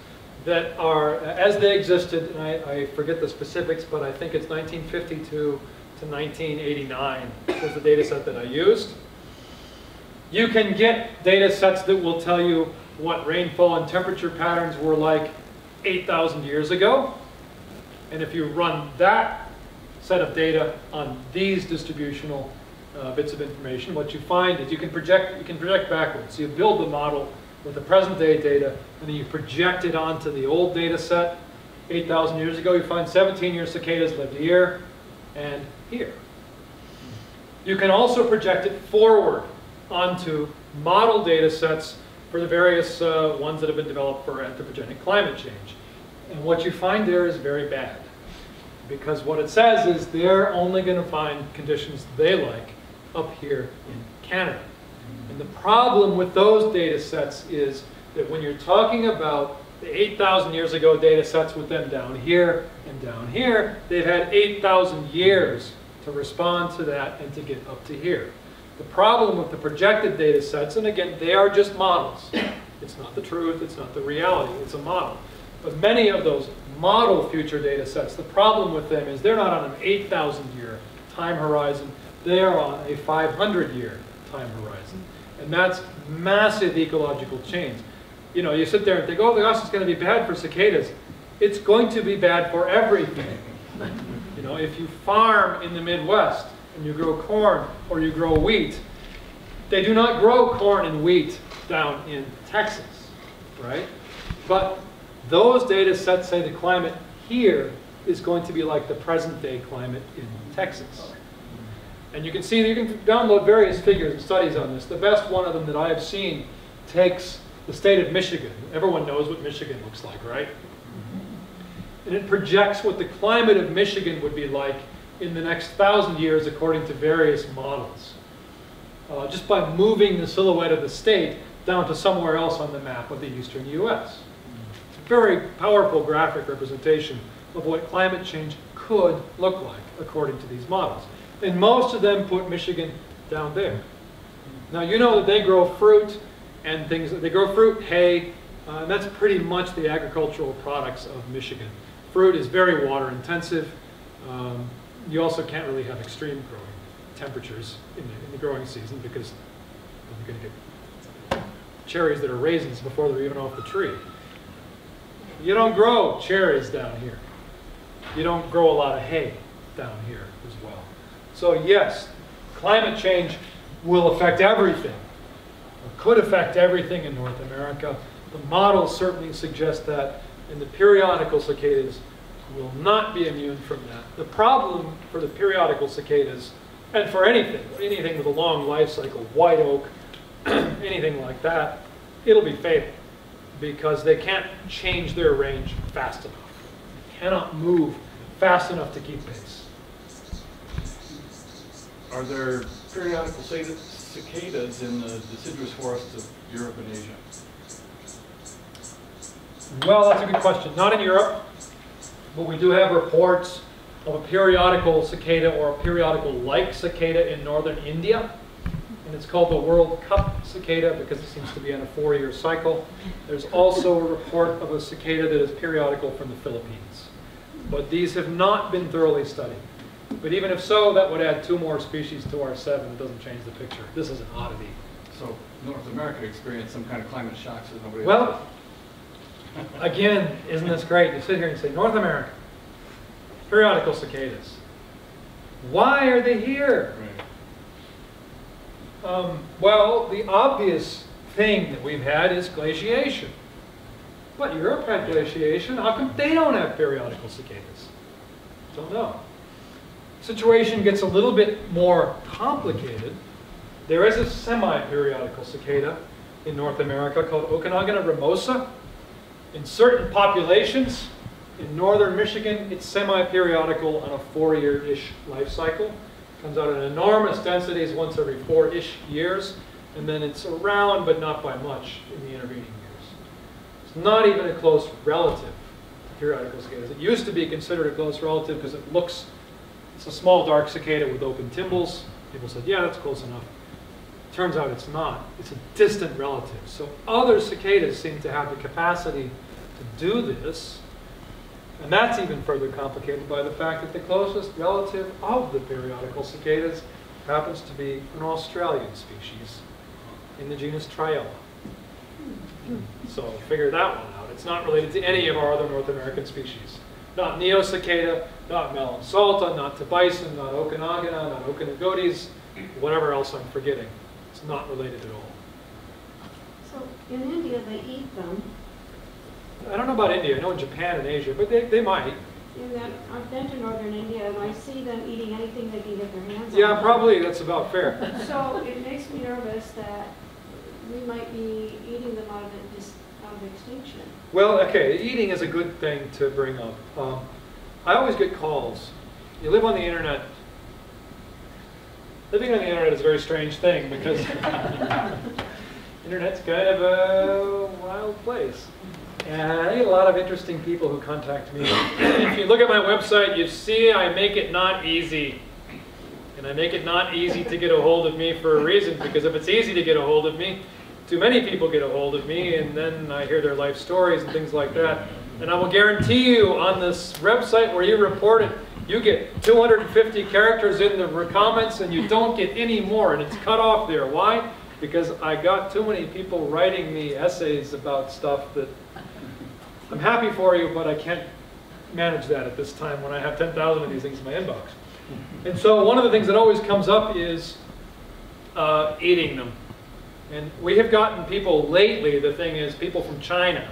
that are, as they existed, and I forget the specifics, but I think it's 1952 to 1989 was the data set that I used. You can get data sets that will tell you what rainfall and temperature patterns were like 8,000 years ago. And if you run that set of data on these distributional bits of information, what you find is you can project backwards. So you build the model with the present day data, and then you project it onto the old data set. 8,000 years ago, you find 17-year cicadas lived here and here. You can also project it forward onto model data sets for the various ones that have been developed for anthropogenic climate change. And what you find there is very bad. Because what it says is they're only going to find conditions they like up here in Canada. And the problem with those data sets is that when you're talking about the 8,000 years ago data sets with them down here and down here, they've had 8,000 years to respond to that and to get up to here. The problem with the projected data sets, and again, they are just models. It's not the truth, it's not the reality, it's a model. But many of those model future data sets, the problem with them is they're not on an 8,000-year time horizon, they are on a 500-year time horizon. And that's massive ecological change. You know, you sit there and think, oh gosh, it's going to be bad for cicadas. It's going to be bad for everything. You know, if you farm in the Midwest and you grow corn or you grow wheat, they do not grow corn and wheat down in Texas, right? But those data sets say the climate here is going to be like the present day climate in Texas. And you can see that you can download various figures and studies on this. The best one of them that I have seen takes the state of Michigan. Everyone knows what Michigan looks like, right? And it projects what the climate of Michigan would be like in the next 1,000 years according to various models. Just by moving the silhouette of the state down to somewhere else on the map of the eastern US. It's a very powerful graphic representation of what climate change could look like according to these models. And most of them put Michigan down there. Now you know that they grow fruit and things. They grow fruit, hay, and that's pretty much the agricultural products of Michigan. fruit is very water intensive. You also can't really have extreme growing temperatures in the growing season because you're going to get cherries that are raisins before they're even off the tree. You don't grow cherries down here. You don't grow a lot of hay down here as well. So yes, climate change will affect everything, or could affect everything in North America. The models certainly suggest that, and the periodical cicadas will not be immune from that. The problem for the periodical cicadas, and for anything with a long life cycle, white oak, anything like that, it'll be fatal because they can't change their range fast enough. They cannot move fast enough to keep pace. Are there periodical cicadas in the deciduous forests of Europe and Asia? Well, that's a good question. Not in Europe, but we do have reports of a periodical cicada or a periodical-like cicada in northern India. And it's called the World Cup cicada because it seems to be on a 4-year cycle. There's also a report of a cicada that is periodical from the Philippines. But these have not been thoroughly studied. But even if so, that would add 2 more species to our 7. It doesn't change the picture. This is an oddity. So North America experienced some kind of climate shocks that nobody else Well, again, isn't this great? You sit here and say, North America, periodical cicadas. Why are they here? Right. Well, the obvious thing that we've had is glaciation. But Europe had glaciation. How come they don't have periodical cicadas? Don't know. Situation gets a little bit more complicated. There is a semi-periodical cicada in North America called Okanagan ramosa. In certain populations, in northern Michigan, it's semi-periodical on a 4-year-ish life cycle. Comes out in enormous densities once every 4-ish years, and then it's around but not by much in the intervening years. It's not even a close relative to periodical cicadas. It used to be considered a close relative because it's a small dark cicada with open tymbals. People said, yeah, that's close enough. Turns out it's not. It's a distant relative. So other cicadas seem to have the capacity to do this. And that's even further complicated by the fact that the closest relative of the periodical cicadas happens to be an Australian species in the genus Triella. So figure that one out. It's not related to any of our other North American species. Not neocicada, not melansalta, not tobison, not okanagana, not okanagodes, whatever else I'm forgetting. It's not related at all. So in India, they eat them. I don't know about India. I know in Japan and Asia, but they might. In that, I've been to northern India, and I see them eating anything they can get their hands on. Yeah, probably that's about fair. So it makes me nervous that we might be eating them out of extinction. Well, okay, eating is a good thing to bring up. I always get calls. You live on the internet. Living on the internet is a very strange thing because internet's kind of a wild place. And I get a lot of interesting people who contact me. If you look at my website, you see I make it not easy. And I make it not easy to get a hold of me for a reason, because if it's easy to get a hold of me, too many people get a hold of me, and then I hear their life stories and things like that. And I will guarantee you on this website where you report it, you get 250 characters in the comments and you don't get any more, and it's cut off there. Why? Because I got too many people writing me essays about stuff that I'm happy for you, but I can't manage that at this time when I have 10,000 of these things in my inbox. And so one of the things that always comes up is eating them. And we have gotten people lately, the thing is, people from China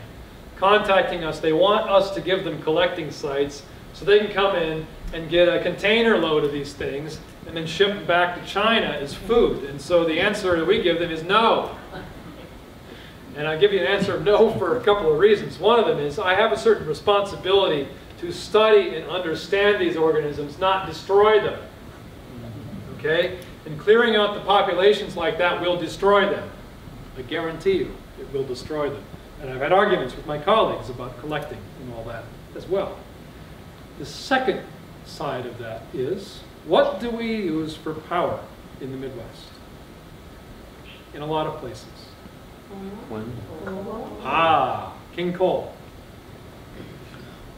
contacting us. They want us to give them collecting sites so they can come in and get a container load of these things and then ship them back to China as food. And so the answer that we give them is no. And I give you an answer of no for a couple of reasons. One of them is I have a certain responsibility to study and understand these organisms, not destroy them. Okay? And clearing out the populations like that will destroy them. I guarantee you it will destroy them. And I've had arguments with my colleagues about collecting and all that as well. The second side of that is, what do we use for power in the Midwest? In a lot of places. King coal.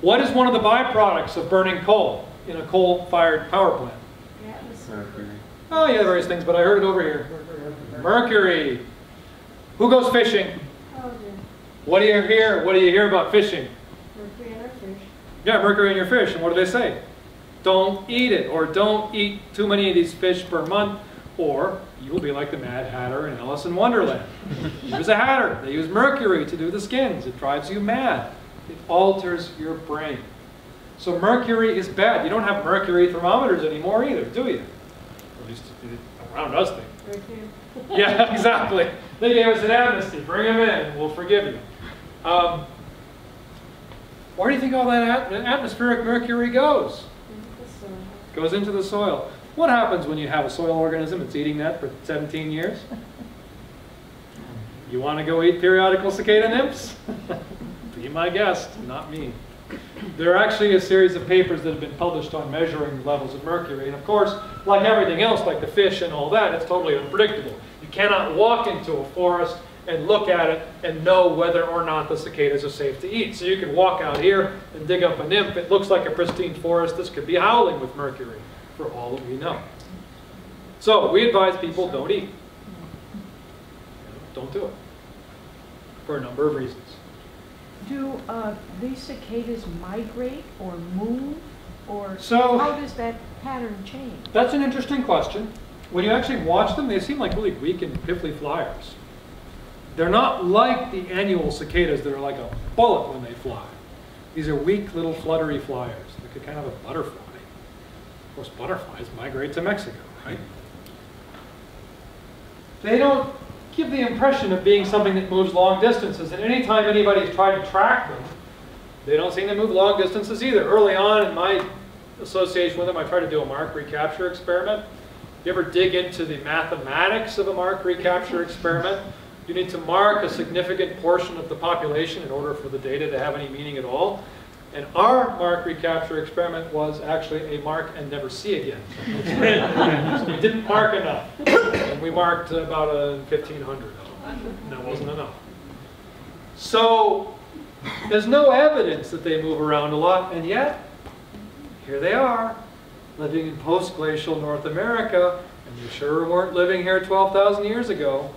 What is one of the byproducts of burning coal in a coal-fired power plant? Atmosphere. Oh, yeah, various things, but I heard it over here. Mercury. Who goes fishing? Oh, dear. What do you hear? What do you hear about fishing? Mercury in our fish. Yeah, mercury in your fish. And what do they say? Don't eat it, or don't eat too many of these fish per month, or you will be like the Mad Hatter in Alice in Wonderland. He was a hatter. They use mercury to do the skins. It drives you mad. It alters your brain. So mercury is bad. You don't have mercury thermometers anymore either, do you? Or at least around us they. Right here. Yeah, exactly. They gave us an amnesty. Bring them in. We'll forgive you. Where do you think all that atmospheric mercury goes? Goes into the soil. What happens when you have a soil organism that's eating that for 17 years? You want to go eat periodical cicada nymphs? Be my guest, not me. There are actually a series of papers that have been published on measuring levels of mercury. And of course, like everything else, like the fish and all that, it's totally unpredictable. You cannot walk into a forest and look at it and know whether or not the cicadas are safe to eat. So you can walk out here and dig up a nymph. It looks like a pristine forest. This could be howling with mercury, for all that we know. So we advise people don't eat. Don't do it. For a number of reasons. Do these cicadas migrate or move, or So- how does that pattern change? That's an interesting question. When you actually watch them, they seem like really weak and piffly flyers. They're not like the annual cicadas that are like a bullet when they fly. These are weak little fluttery flyers, like a kind of a butterfly. Of course, butterflies migrate to Mexico, right? They don't give the impression of being something that moves long distances. And anytime anybody's tried to track them, they don't seem to move long distances either. Early on in my association with them, I tried to do a mark recapture experiment. You ever dig into the mathematics of a mark recapture experiment? You need to mark a significant portion of the population in order for the data to have any meaning at all. And our mark recapture experiment was actually a mark and never see again. So we didn't mark enough. And we marked about 1,500 of them. And that wasn't enough. So there's no evidence that they move around a lot, and yet here they are, living in post-glacial North America, and they sure weren't living here 12,000 years ago.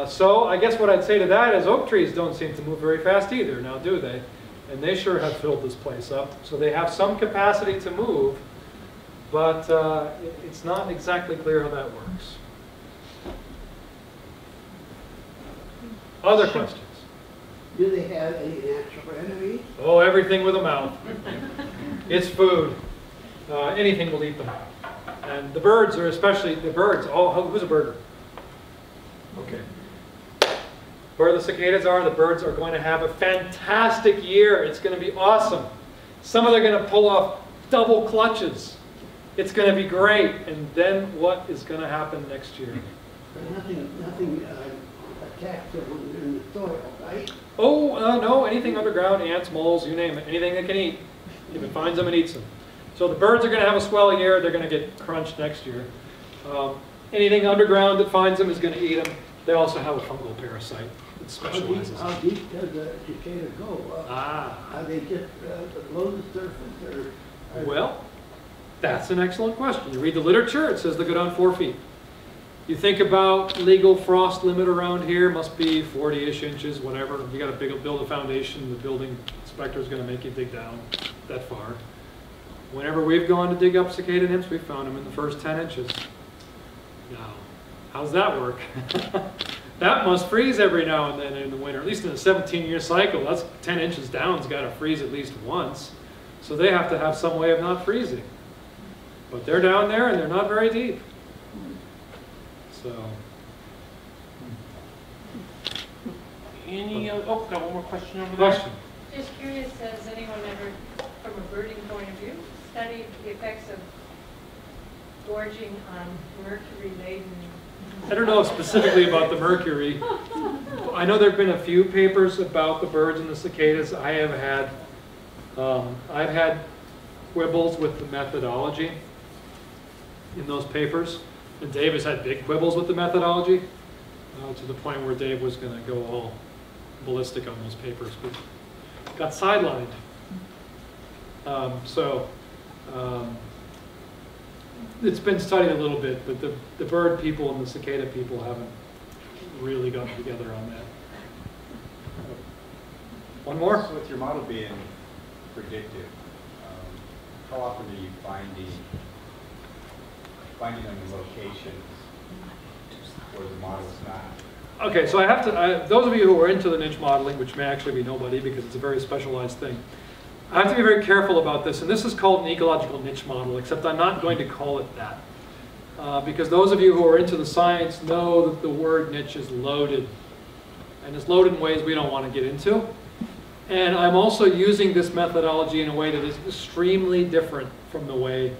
So I guess what I'd say to that is oak trees don't seem to move very fast either, now do they? And they sure have filled this place up. So they have some capacity to move, but it's not exactly clear how that works. Other questions? Do they have any natural enemies? Oh, everything with a mouth. It's food. Anything will eat them. And the birds are especially, the birds, who's a birder? Okay. Where the cicadas are, the birds are going to have a fantastic year. It's going to be awesome. Some of them are going to pull off double clutches. It's going to be great. And then what is going to happen next year? Nothing attacks them when they're in the soil, right? Oh, no, anything underground, ants, moles, you name it, anything that can eat. If it finds them and eats them. So the birds are going to have a swell year. They're going to get crunched next year. Anything underground that finds them is going to eat them. They also have a fungal parasite that specializes. How deep does the cicada go? Are they just below the surface? Or Well, that's an excellent question. You read the literature, it says they go down 4 feet. You think about legal frost limit around here, must be 40-ish inches, whatever. You got to build a foundation, the building inspector is going to make you dig down that far. Whenever we've gone to dig up cicada nymphs, we've found them in the first 10 inches. Now, how's that work? That must freeze every now and then in the winter, at least in a 17-year cycle. That's 10 inches down, it's got to freeze at least once. So they have to have some way of not freezing. But they're down there and they're not very deep. So. Oh, got one more question over there. Question. Just curious, has anyone ever, from a birding point of view, studied the effects of gorging on mercury-laden? I don't know specifically about the mercury. I know there have been a few papers about the birds and the cicadas. I've had quibbles with the methodology in those papers. And Dave has had big quibbles with the methodology to the point where Dave was going to go all ballistic on those papers, but got sidelined. It's been studied a little bit, but the bird people and the cicada people haven't really gotten together on that. One more? So with your model being predictive, how often are you finding them in locations where the model's not? Okay, so I have to, those of you who are into the niche modeling, which may actually be nobody because it's a very specialized thing, I have to be very careful about this, and this is called an ecological niche model, except I'm not going to call it that. Because those of you who are into the science know that the word niche is loaded, and it's loaded in ways we don't want to get into. And I'm also using this methodology in a way that is extremely different from the way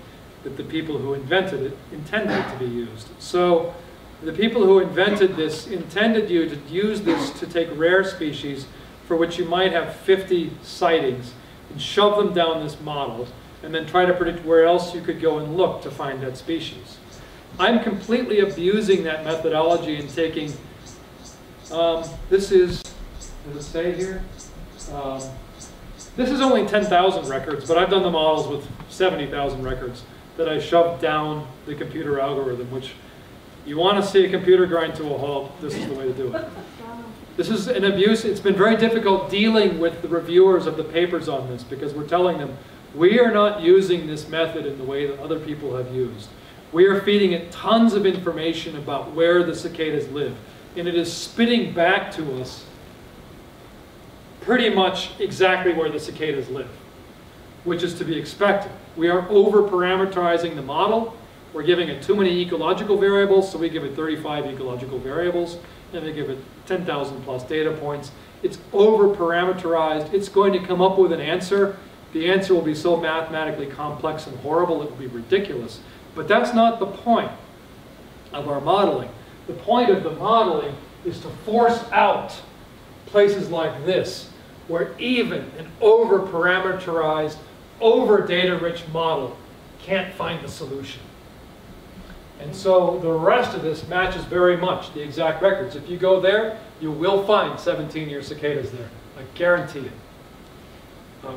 that the people who invented it intended it to be used. So the people who invented this intended you to use this to take rare species for which you might have 50 sightings and shove them down this model and then try to predict where else you could go and look to find that species. I'm completely abusing that methodology and taking, this is, does it say here? This is only 10,000 records, but I've done the models with 70,000 records that I shoved down the computer algorithm, which you want to see a computer grind to a halt, this is the way to do it. This is an abuse. It's been very difficult dealing with the reviewers of the papers on this because we're telling them, we are not using this method in the way that other people have used. We are feeding it tons of information about where the cicadas live, and it is spitting back to us pretty much exactly where the cicadas live, which is to be expected. We are over-parameterizing the model. We're giving it too many ecological variables, so we give it 35 ecological variables, and we give it 10,000 plus data points. It's over-parameterized. It's going to come up with an answer. The answer will be so mathematically complex and horrible it will be ridiculous. But that's not the point of our modeling. The point of the modeling is to force out places like this, where even an over-parameterized, over-data-rich model can't find the solution. And so the rest of this matches very much the exact records. If you go there, you will find 17-year cicadas there. I guarantee it.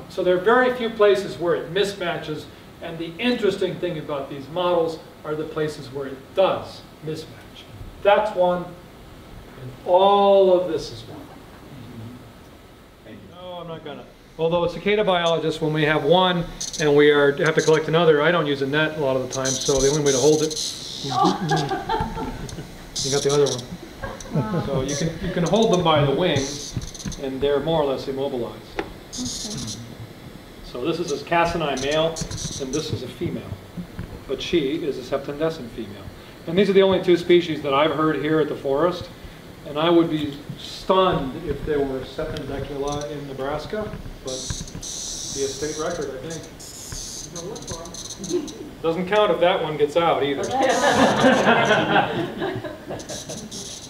So there are very few places where it mismatches, and the interesting thing about these models are the places where it does mismatch. That's one, and all of this is one. Thank you. No, I'm not gonna. Although a cicada biologist, when we have one and we have to collect another, I don't use a net a lot of the time, so the only way to hold it, you got the other one. So you can hold them by the wing, and they're more or less immobilized. Okay. So this is a Cassini male, and this is a female. But she is a septendescent female. And these are the only two species that I've heard here at the forest. And I would be stunned if there were septendecula in Nebraska, but be a state record, I think. Doesn't count if that one gets out either.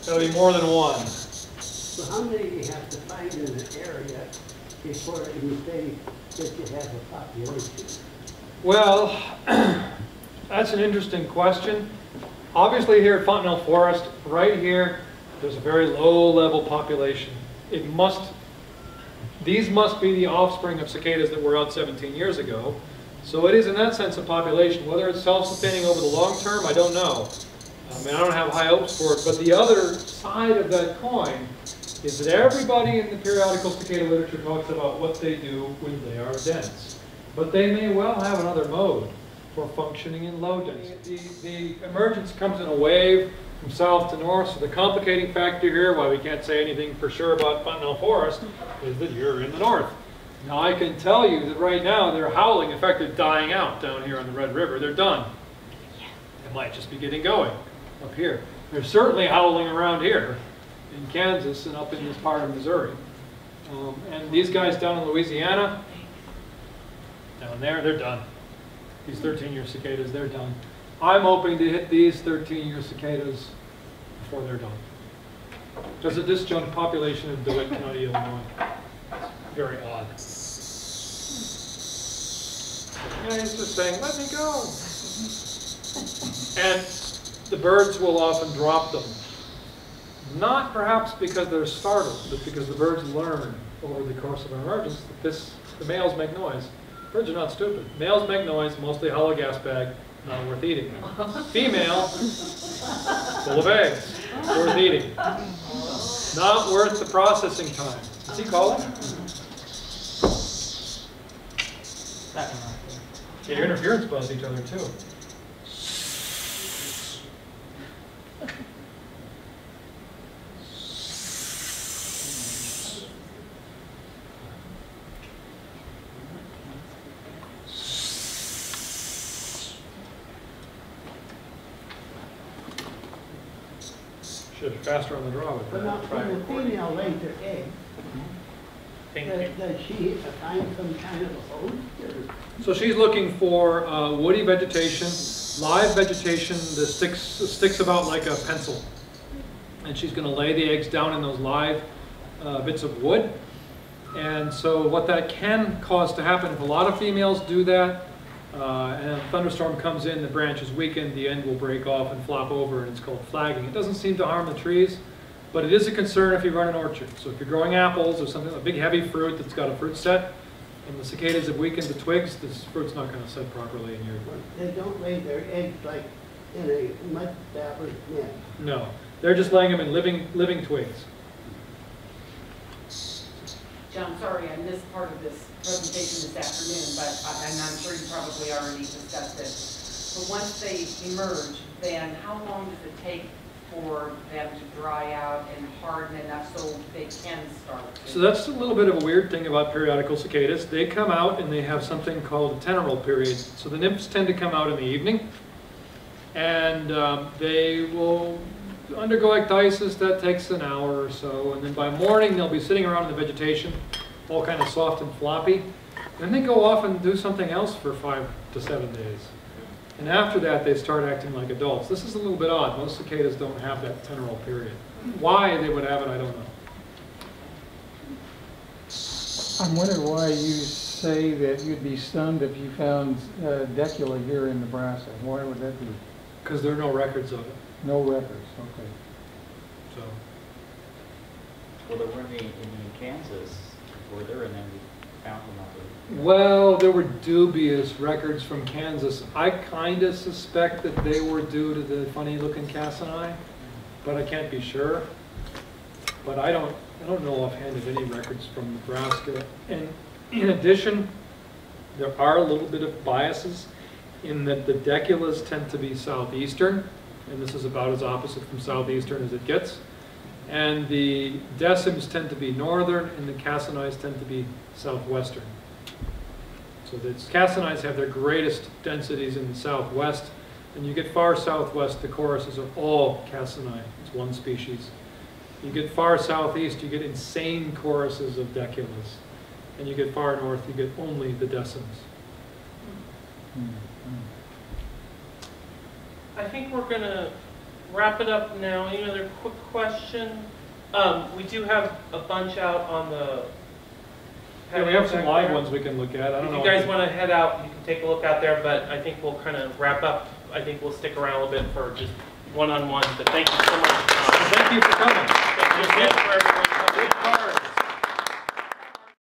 That'll be more than one. So how many do you have to find in an area before you say that you have a population? Well, that's an interesting question. Obviously here at Fontenelle Forest, right here, there's a very low-level population. These must be the offspring of cicadas that were out 17 years ago. So it is, in that sense, a population. Whether it's self-sustaining over the long term, I don't know. I don't have high hopes for it. But the other side of that coin is that everybody in the periodical cicada literature talks about what they do when they are dense. But they may well have another mode for functioning in low density. The emergence comes in a wave from south to north, so the complicating factor here, why we can't say anything for sure about Fontenelle Forest, is that you're in the north. Now I can tell you that right now they're howling. In fact, they're dying out down here on the Red River. They're done. They might just be getting going up here. They're certainly howling around here in Kansas and up in this part of Missouri. And these guys down in Louisiana, down there, they're done. These 13-year cicadas, they're done. I'm hoping to hit these 13-year cicadas before they're done. There's a disjunct population in DeWitt County, Illinois. It's very odd. And he's just saying, let me go. And the birds will often drop them. Not perhaps because they're startled, but because the birds learn over the course of emergence that the males make noise. Birds are not stupid. Males make noise, mostly hollow gas bag, not worth eating. Female, full of eggs, worth eating. Not worth the processing time. Is he calling? Yeah, your interference buzz each other too. Should be faster on the draw with But now, that. when the female lays her egg, Thank you. does she find some kind of a host? Or? So she's looking for woody vegetation, live vegetation that sticks about like a pencil. And she's going to lay the eggs down in those live bits of wood. And so what that can cause to happen, if a lot of females do that, and a thunderstorm comes in, the branch is weakened, the end will break off and flop over, and it's called flagging. It doesn't seem to harm the trees, but it is a concern if you run an orchard. So if you're growing apples or something, a big heavy fruit that's got a fruit set, and the cicadas have weakened the twigs, this fruit's not going to set properly in your... They don't lay their eggs like in a mud fabric net. No, they're just laying them in living twigs. John, sorry, I missed part of this presentation this afternoon, but and I'm sure you probably already discussed it. But once they emerge, then how long does it take for them to dry out and harden enough so they can start? So that's a little bit of a weird thing about periodical cicadas. They come out and they have something called a teneral period. So the nymphs tend to come out in the evening, and they will undergo ecdysis. That takes an hour or so, and then by morning they'll be sitting around in the vegetation, all kind of soft and floppy. Then they go off and do something else for 5 to 7 days. And after that, they start acting like adults. This is a little bit odd. Most cicadas don't have that teneral period. Why they would have it, I don't know. I'm wondering why you say that you'd be stunned if you found decula here in Nebraska. Why would that be? Because there are no records of it. No records, okay. So. Well, there weren't any in Kansas, were there? And then we found them up there. Well, there were dubious records from Kansas. I kind of suspect that they were due to the funny-looking cassini, but I can't be sure. But I don't know offhand of any records from Nebraska. And in addition, there are a little bit of biases in that the deculas tend to be southeastern, and this is about as opposite from southeastern as it gets. And the decims tend to be northern, and the cassinis tend to be southwestern. So the cassinis have their greatest densities in the southwest, and you get far southwest, the choruses are all cassini. It's one species. You get far southeast, you get insane choruses of deculas. And you get far north, you get only the decims. I think we're going to wrap it up now. Any other quick question? We do have a bunch out on the... Yeah, we have some live ones we can look at. I don't know if you guys want to head out, you can take a look out there, but I think we'll kind of wrap up. I think we'll stick around a little bit for just one-on-one, but thank you so much. Thank you for coming. Thank you again for everyone coming.